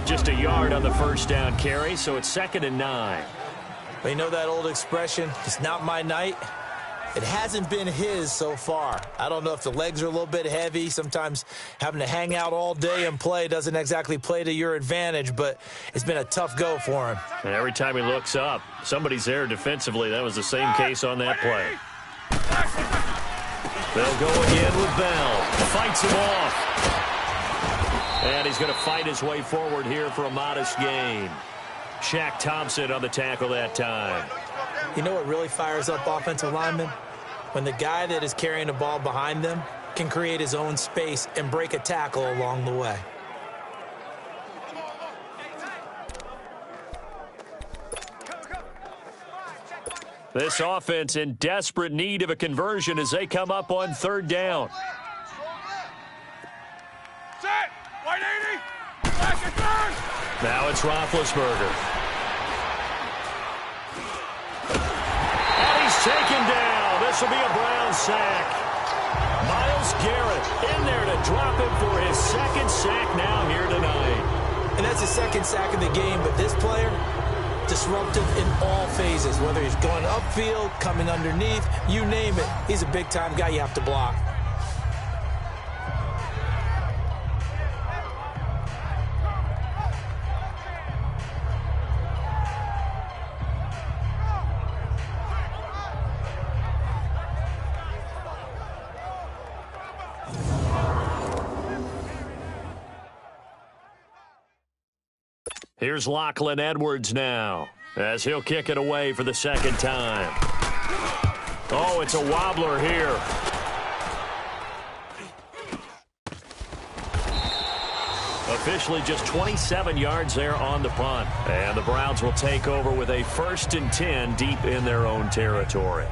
Speaker 2: Just a yard on the 1st down carry, so it's 2nd and 9.
Speaker 3: But you know that old expression, it's not my night? It hasn't been his so far. I don't know if the legs are a little bit heavy. Sometimes having to hang out all day and play doesn't exactly play to your advantage, but it's been a tough go for him.
Speaker 2: And every time he looks up, somebody's there defensively. That was the same case on that play. They'll go again with Bell. Fights him off. And he's going to fight his way forward here for a modest gain. Shaq Thompson on the tackle that time.
Speaker 3: You know what really fires up offensive linemen? When the guy that is carrying the ball behind them can create his own space and break a tackle along the way.
Speaker 2: This offense in desperate need of a conversion as they come up on 3rd down. Now it's Roethlisberger. And he's taken down. This will be a Brown sack. Myles Garrett in there to drop him for his 2nd sack now here tonight.
Speaker 3: And that's his 2nd sack of the game, but this player, disruptive in all phases, whether he's going upfield, coming underneath, you name it. He's a big-time guy you have to block.
Speaker 2: Here's Lachlan Edwards now as he'll kick it away for the 2nd time. Oh, it's a wobbler here. Officially just 27 yards there on the punt. And the Browns will take over with a 1st and 10 deep in their own territory.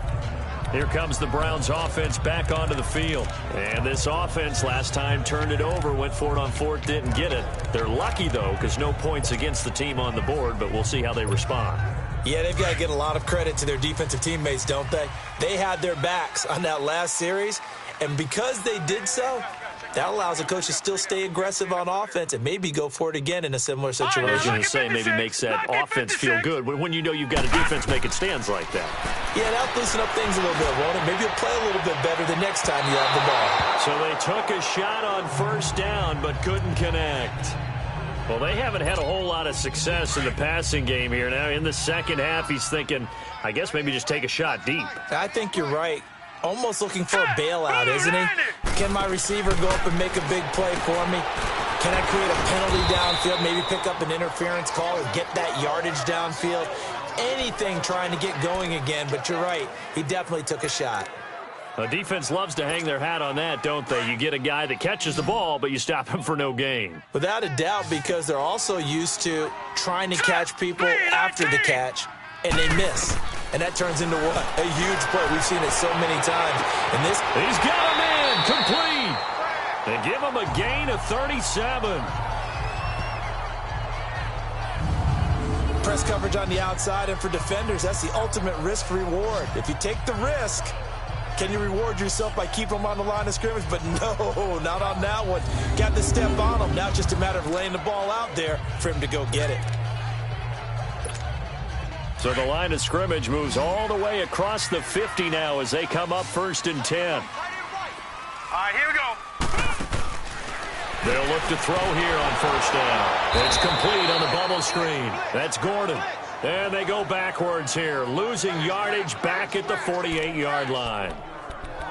Speaker 2: Here comes the Browns offense back onto the field. And this offense last time turned it over, went for it on 4th, didn't get it. They're lucky, though, because no points against the team on the board, but we'll see how they respond.
Speaker 3: Yeah, they've got to get a lot of credit to their defensive teammates, don't they? They had their backs on that last series, and because they did so, that allows the coach to still stay aggressive on offense and maybe go for it again in a similar situation.
Speaker 2: I was going to say maybe makes that offense feel good when you know you've got a defense making stands like that.
Speaker 3: Yeah, that'll loosen up things a little bit, won't it? Maybe you'll play a little bit better the next time you have the ball.
Speaker 2: So they took a shot on 1st down but couldn't connect. Well, they haven't had a whole lot of success in the passing game here. Now in the second half, he's thinking, I guess maybe just take a shot deep.
Speaker 3: I think you're right. Almost looking for a bailout, isn't he? Can my receiver go up and make a big play for me? Can I create a penalty downfield, maybe pick up an interference call or get that yardage downfield? Anything trying to get going again, but you're right. He definitely took a shot.
Speaker 2: A defense loves to hang their hat on that, don't they? You get a guy that catches the ball, but you stop him for no gain.
Speaker 3: Without a doubt, because they're also used to trying to catch people after the catch, and they miss. And that turns into what? A huge play. We've seen it so many times. And this,
Speaker 2: he's got him in, complete. They give him a gain of 37.
Speaker 3: Press coverage on the outside, and for defenders, that's the ultimate risk-reward. If you take the risk, can you reward yourself by keeping them on the line of scrimmage? But no, not on that one. Got the step on him. Now it's just a matter of laying the ball out there for him to go get it.
Speaker 2: So the line of scrimmage moves all the way across the 50 now as they come up 1st and 10.
Speaker 5: All right, here we go.
Speaker 2: They'll look to throw here on 1st down. It's complete on the bubble screen. That's Gordon. And they go backwards here, losing yardage back at the 48-yard line.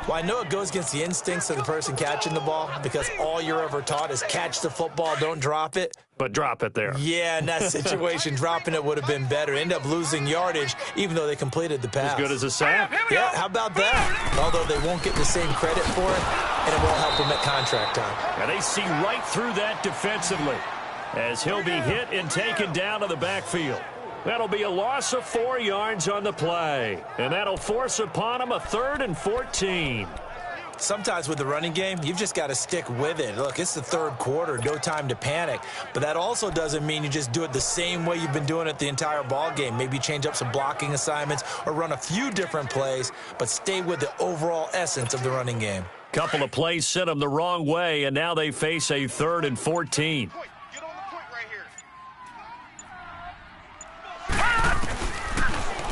Speaker 3: Well, I know it goes against the instincts of the person catching the ball because all you're ever taught is catch the football, don't drop it.
Speaker 2: But drop it there.
Speaker 3: Yeah, in that situation, dropping it would have been better. End up losing yardage, even though they completed the pass.
Speaker 2: As good as a sack.
Speaker 3: Yeah, how about that? Although they won't get the same credit for it, and it won't help them at contract time.
Speaker 2: And they see right through that defensively as he'll be hit and taken down to the backfield. That'll be a loss of 4 yards on the play. And that'll force upon him a 3rd and 14.
Speaker 3: Sometimes with the running game, you've just got to stick with it. Look, it's the 3rd quarter, no time to panic. But that also doesn't mean you just do it the same way you've been doing it the entire ball game. Maybe change up some blocking assignments or run a few different plays, but stay with the overall essence of the running game.
Speaker 2: Couple of plays sent them the wrong way, and now they face a 3rd and 14.
Speaker 5: Get on the point right here.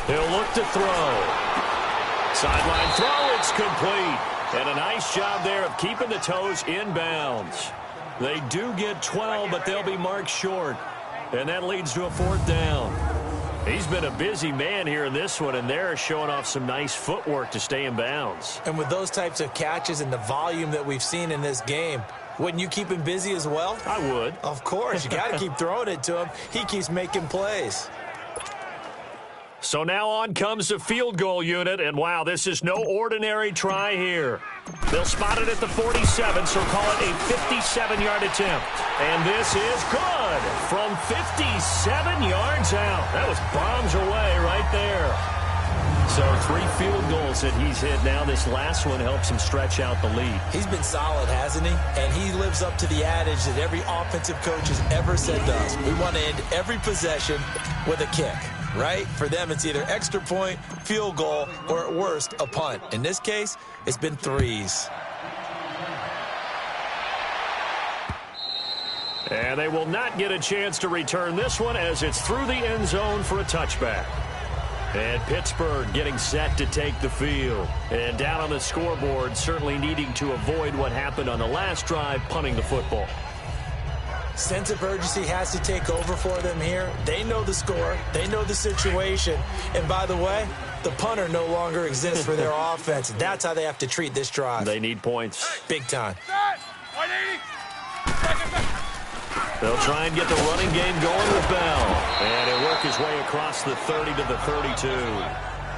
Speaker 2: He'll look to throw. Sideline throw, it's complete. And a nice job there of keeping the toes in bounds. They do get 12, but they'll be marked short. And that leads to a 4th down. He's been a busy man here in this one, and they're showing off some nice footwork to stay in bounds.
Speaker 3: And with those types of catches and the volume that we've seen in this game, wouldn't you keep him busy as well?
Speaker 2: I would.
Speaker 3: Of course. You got to keep throwing it to him. He keeps making plays.
Speaker 2: So now on comes the field goal unit, and wow, this is no ordinary try here. They'll spot it at the 47, so call it a 57-yard attempt. And this is good from 57 yards out. That was bombs away right there. So 3 field goals that he's hit now. This last one helps him stretch out the lead.
Speaker 3: He's been solid, hasn't he? And he lives up to the adage that every offensive coach has ever said to us. We want to end every possession with a kick. Right? For them, it's either extra point, field goal, or at worst, a punt. In this case, it's been 3s.
Speaker 2: And they will not get a chance to return this one as it's through the end zone for a touchback. And Pittsburgh getting set to take the field. And down on the scoreboard, certainly needing to avoid what happened on the last drive, punting the football.
Speaker 3: Sense of urgency has to take over for them here. They know the score. They know the situation. And by the way, the punter no longer exists for their offense. That's how they have to treat this drive.
Speaker 2: They need points.
Speaker 3: Big time.
Speaker 2: They'll try and get the running game going with Bell. And he'll work his way across the 30 to the 32.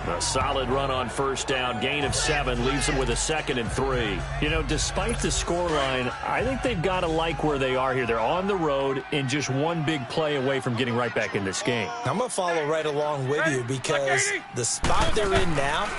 Speaker 2: A solid run on 1st down. Gain of 7 leaves them with a 2nd and 3. You know, despite the scoreline, I think they've got to like where they are here. They're on the road and just one big play away from getting right back in this game.
Speaker 3: I'm going to follow right along with you because the spot they're in now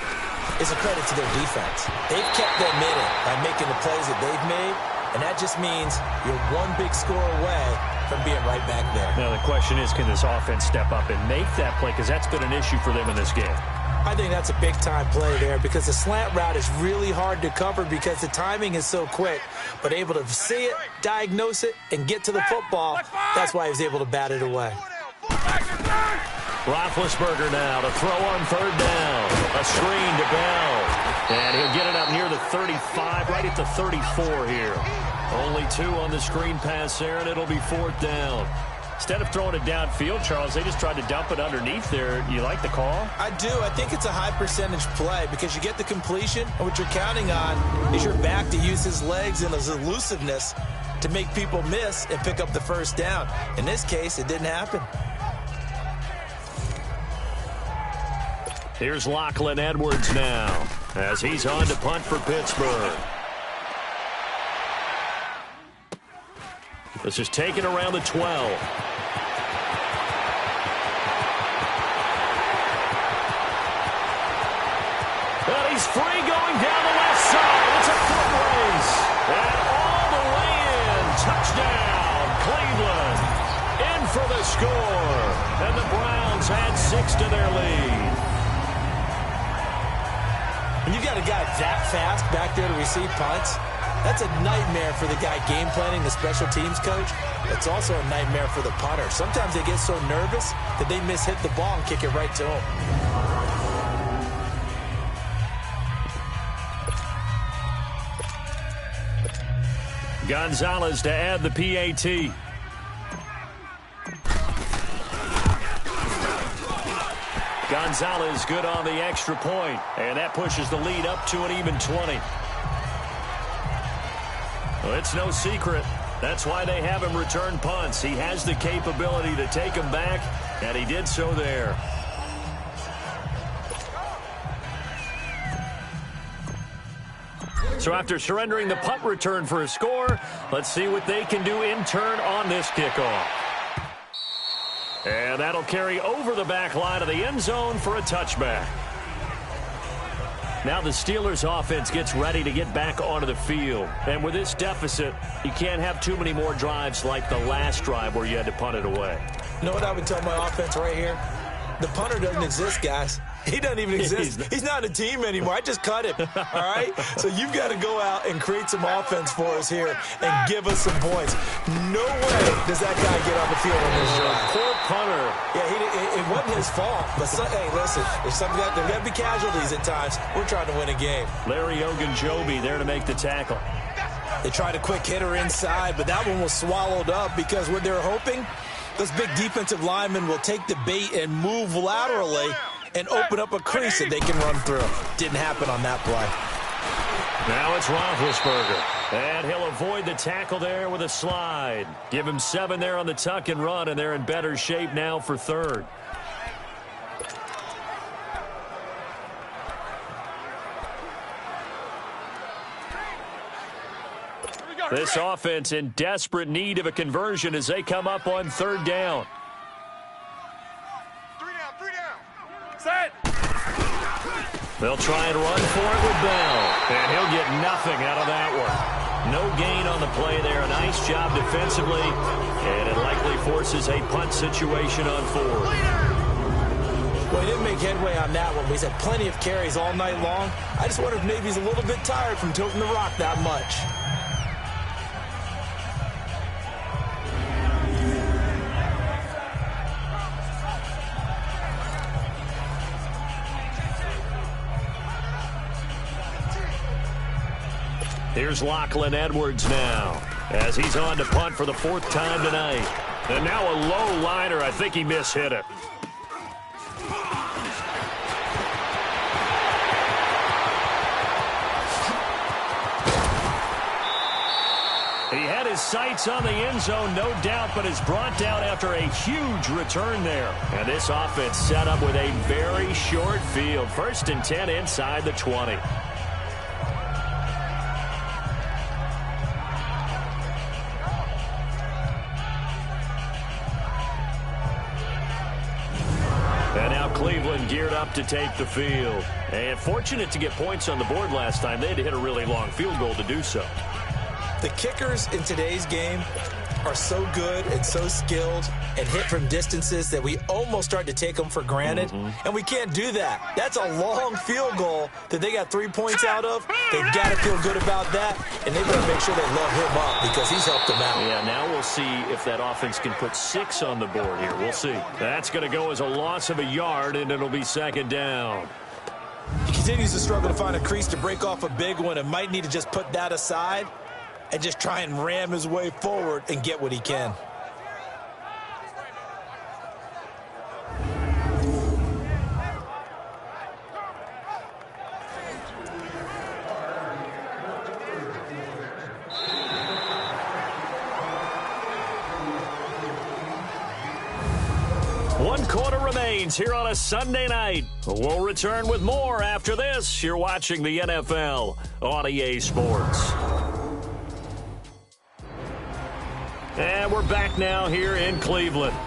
Speaker 3: is a credit to their defense. They've kept them in it by making the plays that they've made, and that just means you're one big score away from being right back there.
Speaker 2: Now, the question is, can this offense step up and make that play? Because that's been an issue for them in this game.
Speaker 3: I think that's a big-time play there because the slant route is really hard to cover because the timing is so quick. But able to see it, diagnose it, and get to the football, that's why he was able to bat it away.
Speaker 2: Roethlisberger now to throw on 3rd down. A screen to Bell. And he'll get it up near the 35, right at the 34 here. Only 2 on the screen pass there, and it'll be 4th down. Instead of throwing it downfield, Charles, they just tried to dump it underneath there. You like the call?
Speaker 3: I do. I think it's a high-percentage play because you get the completion, and what you're counting on is your back to use his legs and his elusiveness to make people miss and pick up the 1st down. In this case, it didn't happen.
Speaker 2: Here's Lachlan Edwards now. as he's on to punt for Pittsburgh. This is taken around the 12. And he's free going down the left side. It's a foot race. And all the way in. Touchdown, Cleveland. In for the score. And the Browns add 6 to their lead.
Speaker 3: When you got a guy that fast back there to receive punts, that's a nightmare for the guy game planning, the special teams coach. It's also a nightmare for the punter. Sometimes they get so nervous that they mishit the ball and kick it right to him.
Speaker 2: Gonzalez to add the PAT. Gonzalez good on the extra point, and that pushes the lead up to an even 20. Well, it's no secret. That's why they have him return punts. He has the capability to take them back, and he did so there. So after surrendering the punt return for a score, let's see what they can do in turn on this kickoff. And that'll carry over the back line of the end zone for a touchback. Now the Steelers offense gets ready to get back onto the field. And with this deficit, you can't have too many more drives like the last drive where you had to punt it away.
Speaker 3: You know what I would tell my offense right here? The punter doesn't exist, guys. He doesn't even exist. He's not a team anymore. I just cut him, all right? So you've got to go out and create some offense for us here and give us some points. No way does that guy get on the field on this drive.
Speaker 2: Poor punter.
Speaker 3: Yeah, it wasn't his fault. But, hey, listen, there's got to be casualties at times. We're trying to win a game.
Speaker 2: Larry Ogunjobi there to make the tackle.
Speaker 3: They tried a quick hitter inside, but that one was swallowed up because what they're hoping, those big defensive linemen will take the bait and move laterally and open up a crease that they can run through. Didn't happen on that play.
Speaker 2: Now it's Roethlisberger. And he'll avoid the tackle there with a slide. Give him 7 there on the tuck and run, and they're in better shape now for third. This offense in desperate need of a conversion as they come up on third down.
Speaker 5: Set.
Speaker 2: They'll try and run for it with Bell. And he'll get nothing out of that one. No gain on the play there. A nice job defensively. And it likely forces a punt situation on fourth.
Speaker 3: Well, he didn't make headway on that one. He's had plenty of carries all night long. I just wonder if maybe he's a little bit tired from tilting the rock that much.
Speaker 2: Here's Lachlan Edwards now as he's on to punt for the 4th time tonight. And now a low liner. I think he mishit it. He had his sights on the end zone, no doubt, but is brought down after a huge return there. And this offense set up with a very short field. 1st and 10 inside the 20. Cleveland geared up to take the field. And fortunate to get points on the board last time. They had to hit a really long field goal to do so.
Speaker 3: The kickers in today's game are so good and so skilled and hit from distances that we almost start to take them for granted. And we can't do that. That's a long field goal that they got 3 points out of. They've got to feel good about that, and they better make sure they love him up because he's helped them out.
Speaker 2: Yeah, now we'll see if that offense can put 6 on the board here. We'll see. That's going to go as a loss of a yard, and it'll be 2nd down.
Speaker 3: He continues to struggle to find a crease to break off a big one and might need to just put that aside and just try and ram his way forward and get what he can.
Speaker 2: One quarter remains here on a Sunday night. We'll return with more after this. You're watching the NFL on EA Sports. And we're back now here in Cleveland.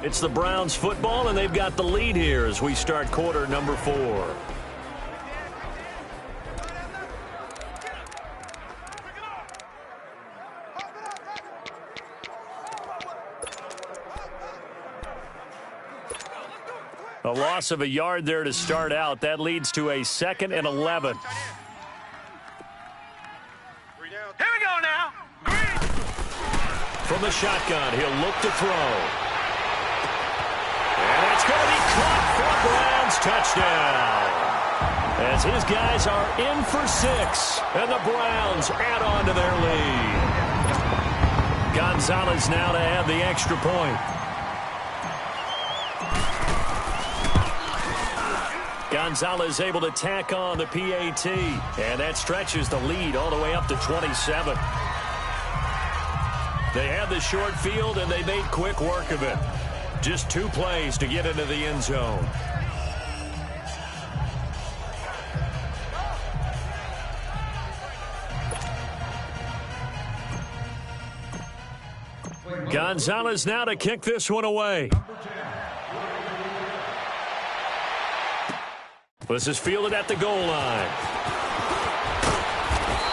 Speaker 2: It's the Browns football, and they've got the lead here as we start quarter number 4. A loss of a yard there to start out. That leads to a 2nd and 11.
Speaker 5: Here we go now.
Speaker 2: From the shotgun, he'll look to throw. And it's going to be caught for a Browns touchdown. As his guys are in for 6, and the Browns add on to their lead. Gonzalez now to add the extra point. Gonzalez able to tack on the PAT, and that stretches the lead all the way up to 27. They had the short field, and they made quick work of it. Just 2 plays to get into the end zone. Gonzalez now to kick this one away. This is fielded at the goal line.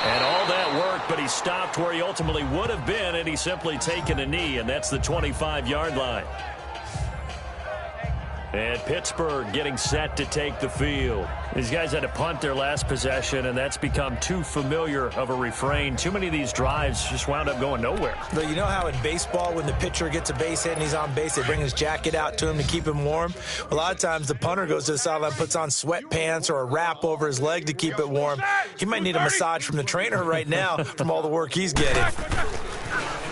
Speaker 2: And all that work, but he stopped where he ultimately would have been, and he's simply taken a knee, and that's the 25-yard line. And Pittsburgh getting set to take the field. These guys had to punt their last possession, and that's become too familiar of a refrain. Too many of these drives just wound up going nowhere.
Speaker 3: But you know how in baseball, when the pitcher gets a base hit and he's on base, they bring his jacket out to him to keep him warm? A lot of times the punter goes to the sideline, puts on sweatpants or a wrap over his leg to keep it warm. He might need a massage from the trainer right now from all the work he's getting.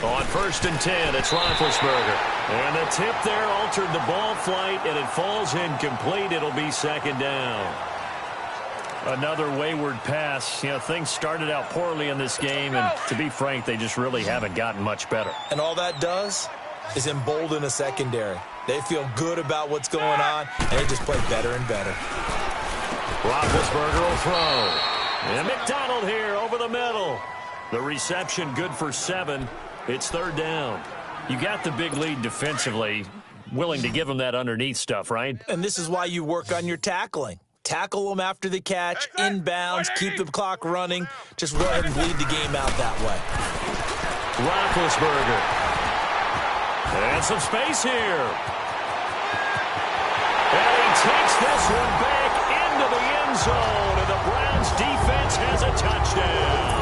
Speaker 2: On 1st and 10, it's Roethlisberger. And the tip there altered the ball flight, and it falls incomplete. It'll be 2nd down. Another wayward pass. You know, things started out poorly in this game, and to be frank, they just really haven't gotten much better.
Speaker 3: And all that does is embolden a secondary. They feel good about what's going on, and they just play better and better.
Speaker 2: Roethlisberger will throw. And McDonald here over the middle. The reception good for 7. It's 3rd down. You got the big lead defensively. Willing to give them that underneath stuff, right?
Speaker 3: And this is why you work on your tackling. Tackle them after the catch, inbounds, keep the clock running. Just go ahead and bleed the game out that way.
Speaker 2: Roethlisberger. And some space here. And he takes this one back into the end zone, and the Browns defense has a touchdown.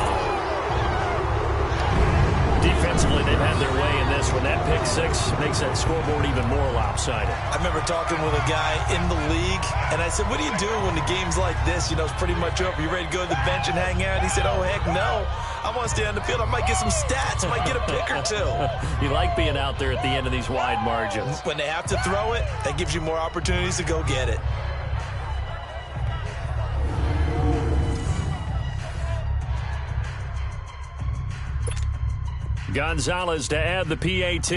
Speaker 2: Defensively, they've had their way in this one. That pick 6 makes that scoreboard even more lopsided.
Speaker 3: I remember talking with a guy in the league, and I said, what do you do when the game's like this? You know, it's pretty much over. You ready to go to the bench and hang out? He said, oh, heck no. I want to stay on the field. I might get some stats. I might get a pick or 2.
Speaker 2: You like being out there at the end of these wide margins.
Speaker 3: When they have to throw it, that gives you more opportunities to go get it.
Speaker 2: Gonzalez to add the PAT.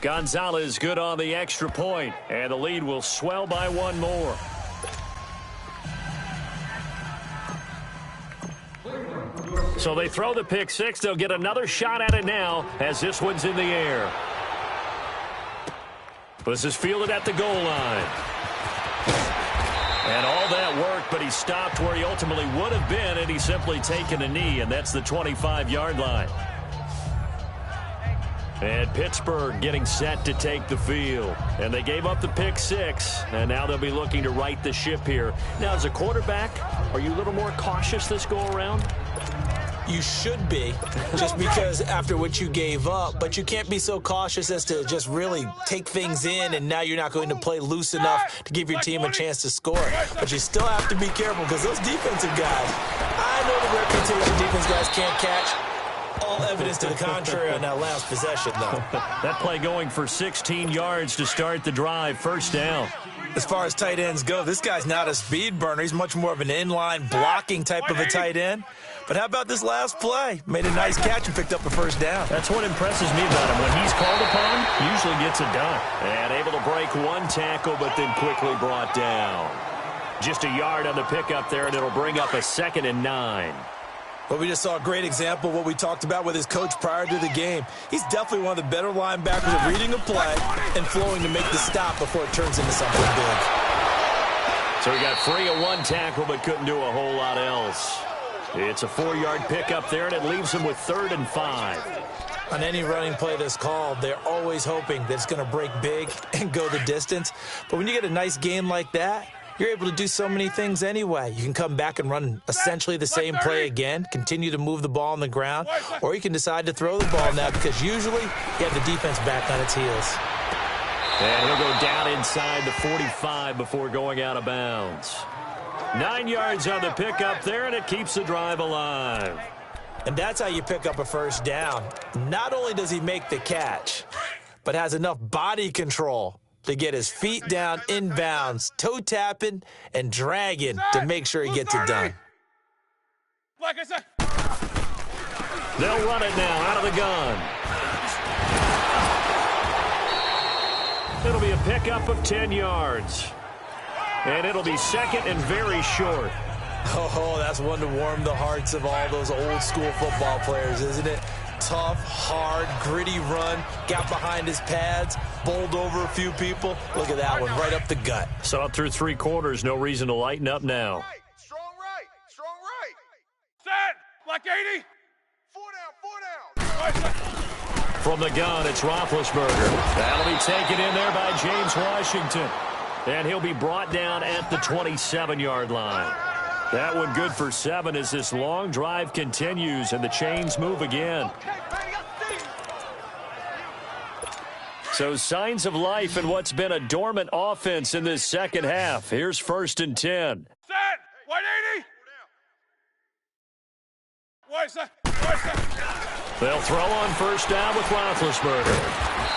Speaker 2: Gonzalez good on the extra point, and the lead will swell by 1 more. So they throw the pick 6. They'll get another shot at it now as this one's in the air. This is fielded at the goal line. And all that work, but he stopped where he ultimately would have been, and he's simply taken a knee, and that's the 25-yard line. And Pittsburgh getting set to take the field. And they gave up the pick 6, and now they'll be looking to right the ship here. Now, as a quarterback, are you a little more cautious this go-around?
Speaker 3: You should be, just because after what you gave up, but you can't be so cautious as to just really take things in, and now you're not going to play loose enough to give your team a chance to score. But you still have to be careful, because those defensive guys, I know the reputation defense guys can't catch. All evidence to the contrary on that last possession, though.
Speaker 2: That play going for 16 yards to start the drive. 1st down.
Speaker 3: As far as tight ends go, this guy's not a speed burner. He's much more of an inline blocking type of a tight end. But how about this last play? Made a nice catch and picked up a first down.
Speaker 2: That's what impresses me about him. When he's called upon, usually gets it done. And able to break one tackle, but then quickly brought down. Just a yard on the pickup there, and it'll bring up a 2nd and 9.
Speaker 3: Well, we just saw a great example of what we talked about with his coach prior to the game. He's definitely one of the better linebackers at reading a play and flowing to make the stop before it turns into something big.
Speaker 2: So he got free of one tackle, but couldn't do a whole lot else. It's a 4-yard pickup there, and it leaves him with 3rd and 5.
Speaker 3: On any running play that's called, they're always hoping that it's going to break big and go the distance. But when you get a nice game like that, you're able to do so many things anyway. You can come back and run essentially the same play again, continue to move the ball on the ground, or you can decide to throw the ball now because usually you have the defense back on its heels.
Speaker 2: And he'll go down inside the 45 before going out of bounds. 9 yards on the pickup there, and it keeps the drive alive.
Speaker 3: And that's how you pick up a first down. Not only does he make the catch, but has enough body control to get his feet down inbounds, toe tapping and dragging to make sure he gets it done.
Speaker 5: Like I said.
Speaker 2: They'll run it now out of the gun. It'll be a pickup of 10 yards. And it'll be 2nd and very short.
Speaker 3: Oh, that's one to warm the hearts of all those old school football players, isn't it? Tough, hard, gritty run, got behind his pads, bowled over a few people. Look at that one, right up the gut.
Speaker 2: So up through 3 quarters, no reason to lighten up now.
Speaker 5: Strong right. Set. Like 80. 4 down.
Speaker 2: From the gun, it's Roethlisberger. That'll be taken in there by James Washington. And he'll be brought down at the 27-yard line. That one good for 7 as this long drive continues and the chains move again. So signs of life in what's been a dormant offense in this second half. Here's 1st and 10.
Speaker 5: Set. 180.
Speaker 2: They'll throw on first down with Roethlisberger.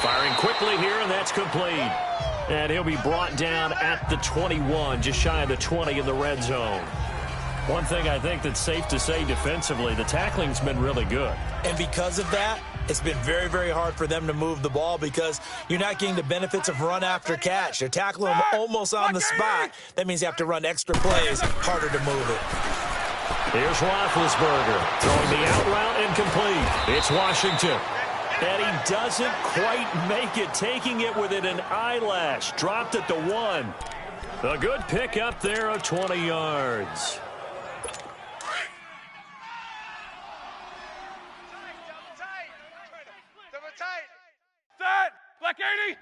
Speaker 2: Firing quickly here, and that's complete. And he'll be brought down at the 21, just shy of the 20 in the red zone. One thing I think that's safe to say defensively, the tackling's been really good.
Speaker 3: And because of that, it's been very, very hard for them to move the ball because you're not getting the benefits of run after catch. They're tackling them almost on the spot. That means you have to run extra plays, harder to move it.
Speaker 2: Here's Roethlisberger throwing the out route incomplete. It's Washington. And he doesn't quite make it, taking it within an eyelash. Dropped at the 1. A good pickup there of 20 yards.
Speaker 5: Set. Like 80.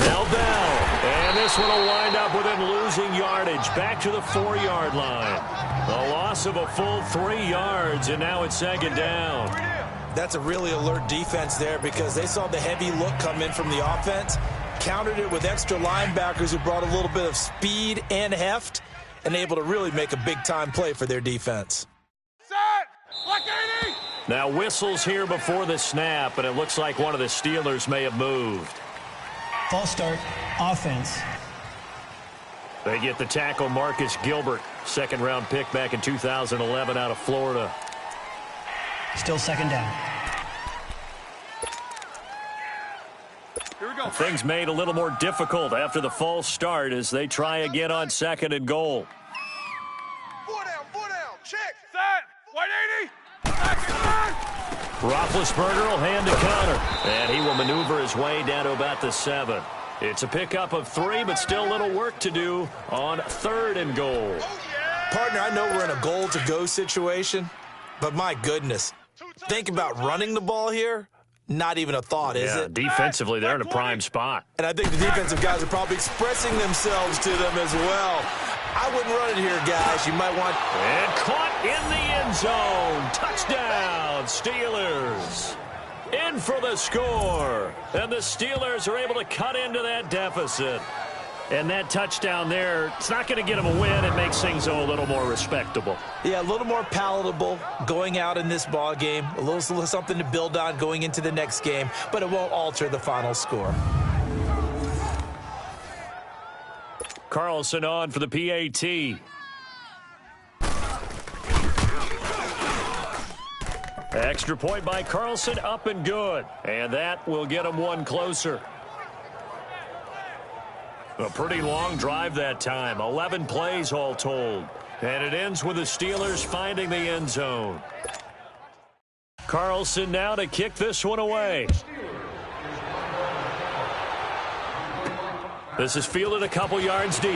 Speaker 2: Now down. And this one will wind up within losing yardage. Back to the 4-yard line. A loss of a full 3 yards, and now it's 2nd down.
Speaker 3: That's a really alert defense there because they saw the heavy look come in from the offense, countered it with extra linebackers who brought a little bit of speed and heft, and able to really make a big-time play for their defense.
Speaker 5: Set. Like 80.
Speaker 2: Now whistles here before the snap, and it looks like one of the Steelers may have moved.
Speaker 7: False start, offense.
Speaker 2: They get the tackle, Marcus Gilbert, 2nd-round pick back in 2011 out of Florida.
Speaker 7: Still 2nd down.
Speaker 5: Here we go.
Speaker 2: Things made a little more difficult after the false start as they try again on 2nd and goal.
Speaker 5: 4 down. Check. Set. 180.
Speaker 2: Roethlisberger will hand to counter, and he will maneuver his way down to about the 7. It's a pickup of 3, but still a little work to do on 3rd and goal.
Speaker 3: Partner, I know we're in a goal-to-go situation, but my goodness, think about running the ball here. Not even a thought, is it?
Speaker 2: Defensively, they're in a prime spot.
Speaker 3: And I think the defensive guys are probably expressing themselves to them as well. I wouldn't run it here, guys. You might want...
Speaker 2: And caught in the end zone. Touchdown, Steelers. In for the score. And the Steelers are able to cut into that deficit. And that touchdown there, it's not going to get them a win. It makes things a little more respectable.
Speaker 3: Yeah, a little more palatable going out in this ball game. A little something to build on going into the next game, but it won't alter the final score.
Speaker 2: Carlson on for the PAT. Extra point by Carlson, up and good. And that will get him one closer. A pretty long drive that time, 11 plays all told. And it ends with the Steelers finding the end zone. Carlson now to kick this one away. This is fielded a couple yards deep.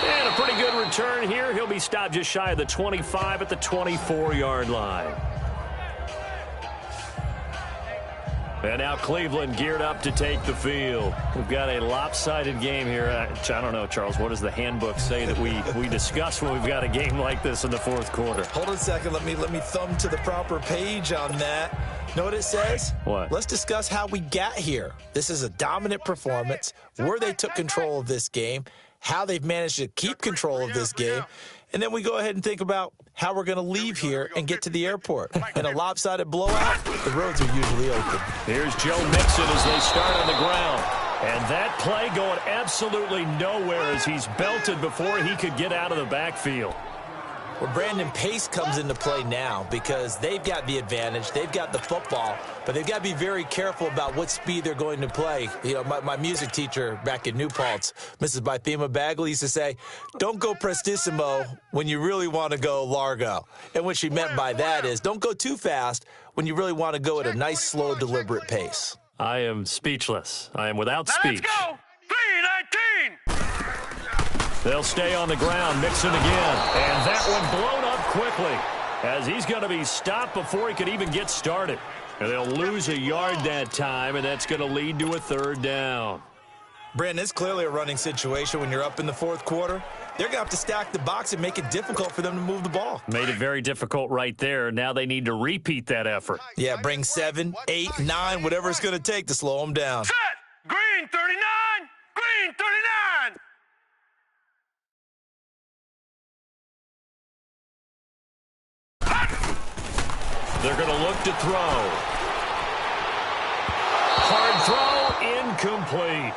Speaker 2: And a pretty good return here. He'll be stopped just shy of the 25 at the 24-yard line. And now Cleveland geared up to take the field. We've got a lopsided game here. I don't know, Charles, what does the handbook say that we discuss when we've got a game like this in the fourth quarter?
Speaker 3: Hold on a second. Let me thumb to the proper page on that. Know what it says?
Speaker 2: What?
Speaker 3: Let's discuss how we got here. This is a dominant performance, where they took control of this game, how they've managed to keep control of this game, and then we go ahead and think about how we're going to leave here and get to the airport. In a lopsided blowout, the roads are usually open.
Speaker 2: Here's Joe Mixon as they start on the ground. And that play going absolutely nowhere as he's belted before he could get out of the backfield.
Speaker 3: Well, Brandon, pace comes into play now because they've got the advantage. They've got the football, but they've got to be very careful about what speed they're going to play. You know, my music teacher back in New Paltz, Mrs. Bythema Bagley, used to say, don't go prestissimo when you really want to go largo. And what she meant by that is don't go too fast when you really want to go at a nice, slow, deliberate pace.
Speaker 2: I am speechless. I am without speech.
Speaker 5: Let's go! 319!
Speaker 2: They'll stay on the ground, Mixon again. And that one blown up quickly as he's going to be stopped before he could even get started. And they'll lose a yard that time, and that's going to lead to a third down.
Speaker 3: Brandon, it's clearly a running situation when you're up in the fourth quarter. They're going to have to stack the box and make it difficult for them to move the ball.
Speaker 2: Made it very difficult right there. Now they need to repeat that effort.
Speaker 3: Yeah, bring 7, 8, 9, whatever it's going to take to slow them down.
Speaker 5: Set! Green 39! Green 39!
Speaker 2: They're going to look to throw. Hard throw, incomplete.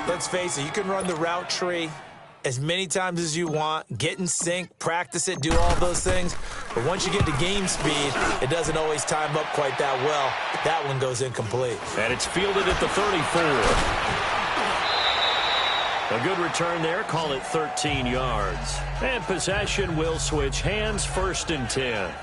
Speaker 3: Let's face it, you can run the route tree as many times as you want, get in sync, practice it, do all those things. But once you get to game speed, it doesn't always time up quite that well. That one goes incomplete.
Speaker 2: And it's fielded at the 34. A good return there, call it 13 yards. And possession will switch hands, 1st and 10.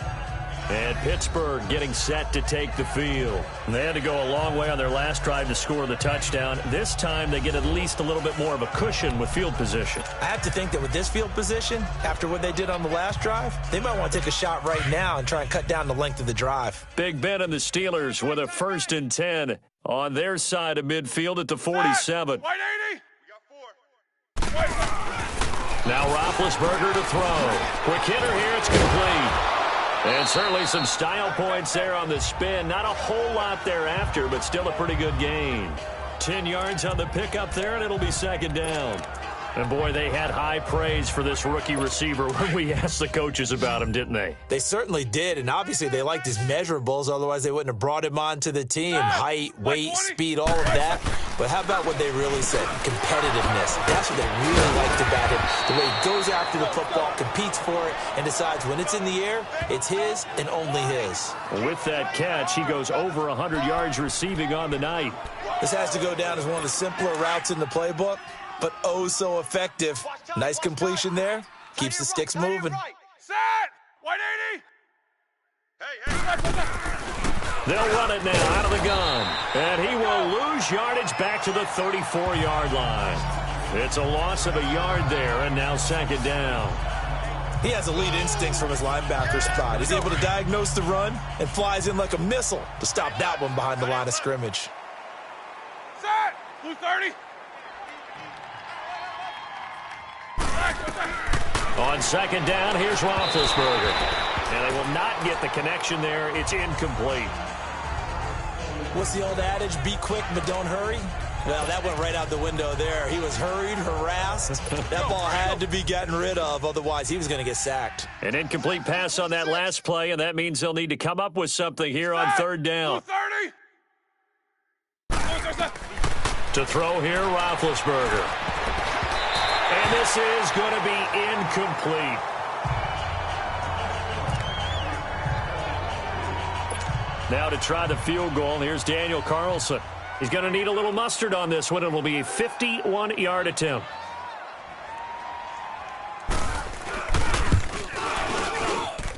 Speaker 2: And Pittsburgh getting set to take the field. They had to go a long way on their last drive to score the touchdown. This time they get at least a little bit more of a cushion with field position.
Speaker 3: I have to think that with this field position, after what they did on the last drive, they might want to take a shot right now and try and cut down the length of the drive.
Speaker 2: Big Ben and the Steelers with a 1st and 10 on their side of midfield at the 47.
Speaker 5: White 80! We got 4.
Speaker 2: Now Roethlisberger to throw. Quick hitter here, it's complete. And certainly some style points there on the spin. Not a whole lot thereafter, but still a pretty good gain. 10 yards on the pickup there, and it'll be 2nd down. And, boy, they had high praise for this rookie receiver when we asked the coaches about him, didn't they?
Speaker 3: They certainly did, and obviously they liked his measurables. Otherwise, they wouldn't have brought him onto the team. Height, weight, speed, all of that. But how about what they really said? Competitiveness. That's what they really liked about him. The way he goes after the football, competes for it, and decides when it's in the air, it's his and only his.
Speaker 2: With that catch, he goes over 100 yards receiving on the night.
Speaker 3: This has to go down as one of the simpler routes in the playbook, but oh so effective. Nice completion there. Keeps the sticks moving.
Speaker 5: Set! White 80! Hey!
Speaker 2: They'll run it now out of the gun. And he will lose yardage back to the 34-yard line. It's a loss of a yard there, and now 2nd down.
Speaker 3: He has elite instincts from his linebacker spot. He's able to diagnose the run and flies in like a missile to stop that one behind the line of scrimmage.
Speaker 5: Set! Blue 30!
Speaker 2: On 2nd down, here's Roethlisberger. And they will not get the connection there. It's incomplete.
Speaker 3: What's the old adage? Be quick, but don't hurry. Well, that went right out the window there. He was hurried, harassed. That ball had to be gotten rid of. Otherwise, he was going to get sacked.
Speaker 2: An incomplete pass on that last play, and that means they'll need to come up with something here on 3rd down.
Speaker 5: 30!
Speaker 2: To throw here, Roethlisberger. And this is going to be incomplete. Now to try the field goal, and here's Daniel Carlson. He's going to need a little mustard on this one. It will be a 51-yard attempt.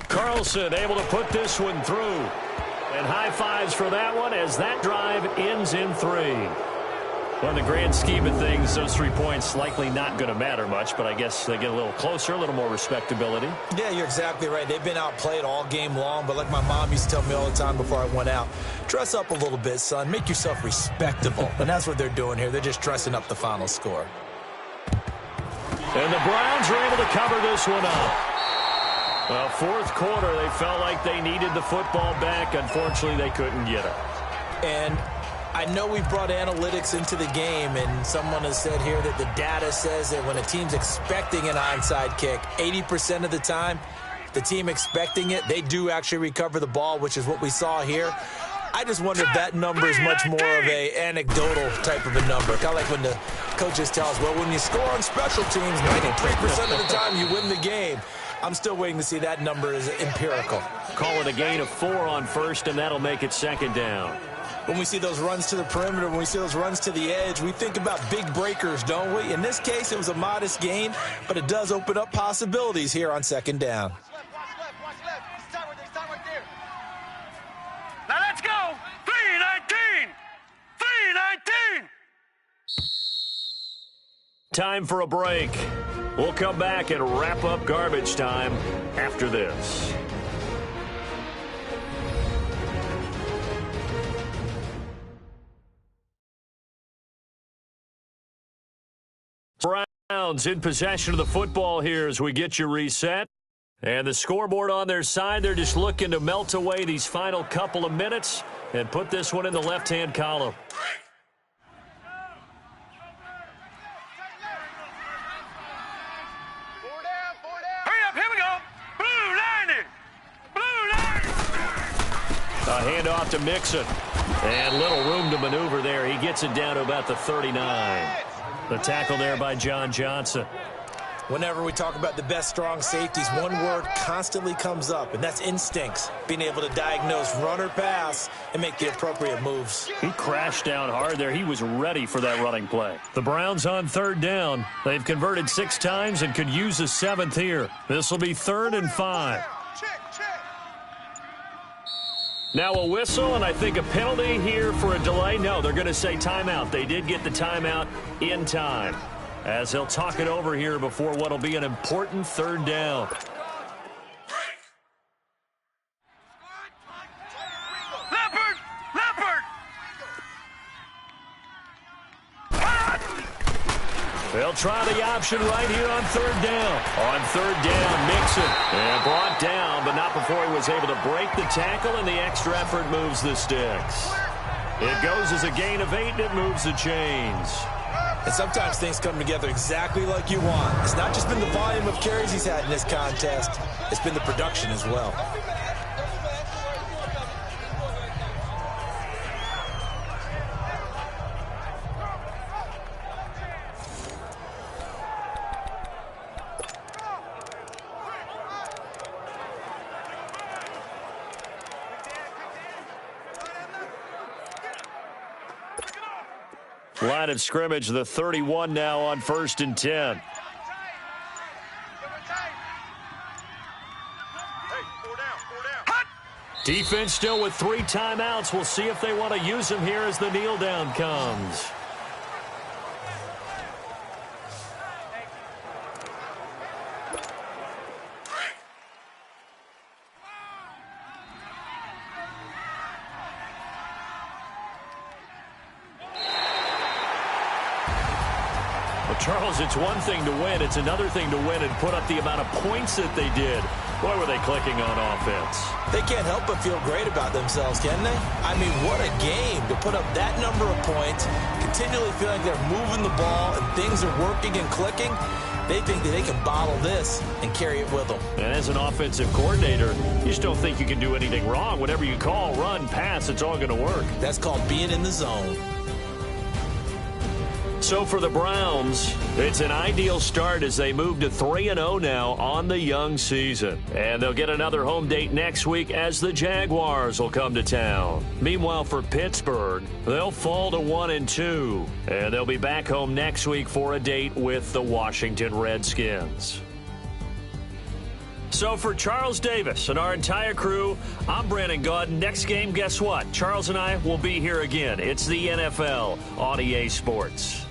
Speaker 2: Carlson able to put this one through. And high fives for that one as that drive ends in 3. Well, in the grand scheme of things, those 3 points likely not going to matter much, but I guess they get a little closer, a little more respectability.
Speaker 3: Yeah, you're exactly right. They've been outplayed all game long, but like my mom used to tell me all the time before I went out, dress up a little bit, son. Make yourself respectable. And that's what they're doing here. They're just dressing up the final score.
Speaker 2: And the Browns are able to cover this one up. Well, fourth quarter, they felt like they needed the football back. Unfortunately, they couldn't get it.
Speaker 3: And I know we've brought analytics into the game, and someone has said here that the data says that when a team's expecting an onside kick, 80% of the time, the team expecting it, they do actually recover the ball, which is what we saw here. I just wonder if that number is much more of a anecdotal type of a number. Kind of like when the coaches tell us, well, when you score on special teams, 93% of the time you win the game. I'm still waiting to see that number is empirical.
Speaker 2: Call it a gain of 4 on first, and that'll make it second down.
Speaker 3: When we see those runs to the perimeter, when we see those runs to the edge, we think about big breakers, don't we? In this case, it was a modest gain, but it does open up possibilities here on second down.
Speaker 5: Watch left. Start right there. Now let's go. 3-19. 3-19.
Speaker 2: Time for a break. We'll come back and wrap up garbage time after this. Browns in possession of the football here as we get you reset. And the scoreboard on their side, they're just looking to melt away these final couple of minutes and put this one in the left-hand column. A handoff to Mixon. And little room to maneuver there. He gets it down to about the 39. The tackle there by John Johnson.
Speaker 3: Whenever we talk about the best strong safeties, one word constantly comes up, and that's instincts. Being able to diagnose run or pass and make the appropriate moves.
Speaker 2: He crashed down hard there. He was ready for that running play. The Browns on third down. They've converted 6 times and could use a 7th here. This will be 3rd and 5. Now a whistle, and I think a penalty here for a delay. No, they're going to say timeout. They did get the timeout in time, as they'll talk it over here before what will be an important 3rd down. They'll try the option right here on 3rd down. On 3rd down, Mixon. And brought down, but not before he was able to break the tackle, and the extra effort moves the sticks. It goes as a gain of 8, and it moves the chains.
Speaker 3: And sometimes things come together exactly like you want. It's not just been the volume of carries he's had in this contest. It's been the production as well.
Speaker 2: Line of scrimmage, the 31 now on 1st and 10. Defense still with 3 timeouts. We'll see if they want to use them here as the kneel down comes. Charles, it's one thing to win. It's another thing to win and put up the amount of points that they did. Boy, were they clicking on offense.
Speaker 3: They can't help but feel great about themselves, can they? I mean, what a game to put up that number of points, continually feeling like they're moving the ball and things are working and clicking. They think that they can bottle this and carry it with them.
Speaker 2: And as an offensive coordinator, you just don't think you can do anything wrong. Whatever you call, run, pass, it's all going to work.
Speaker 3: That's called being in the zone.
Speaker 2: So for the Browns, it's an ideal start as they move to 3-0 now on the young season. And they'll get another home date next week as the Jaguars will come to town. Meanwhile, for Pittsburgh, they'll fall to 1-2. And they'll be back home next week for a date with the Washington Redskins. So for Charles Davis and our entire crew, I'm Brandon Gaud. Next game, guess what? Charles and I will be here again. It's the NFL on EA Sports.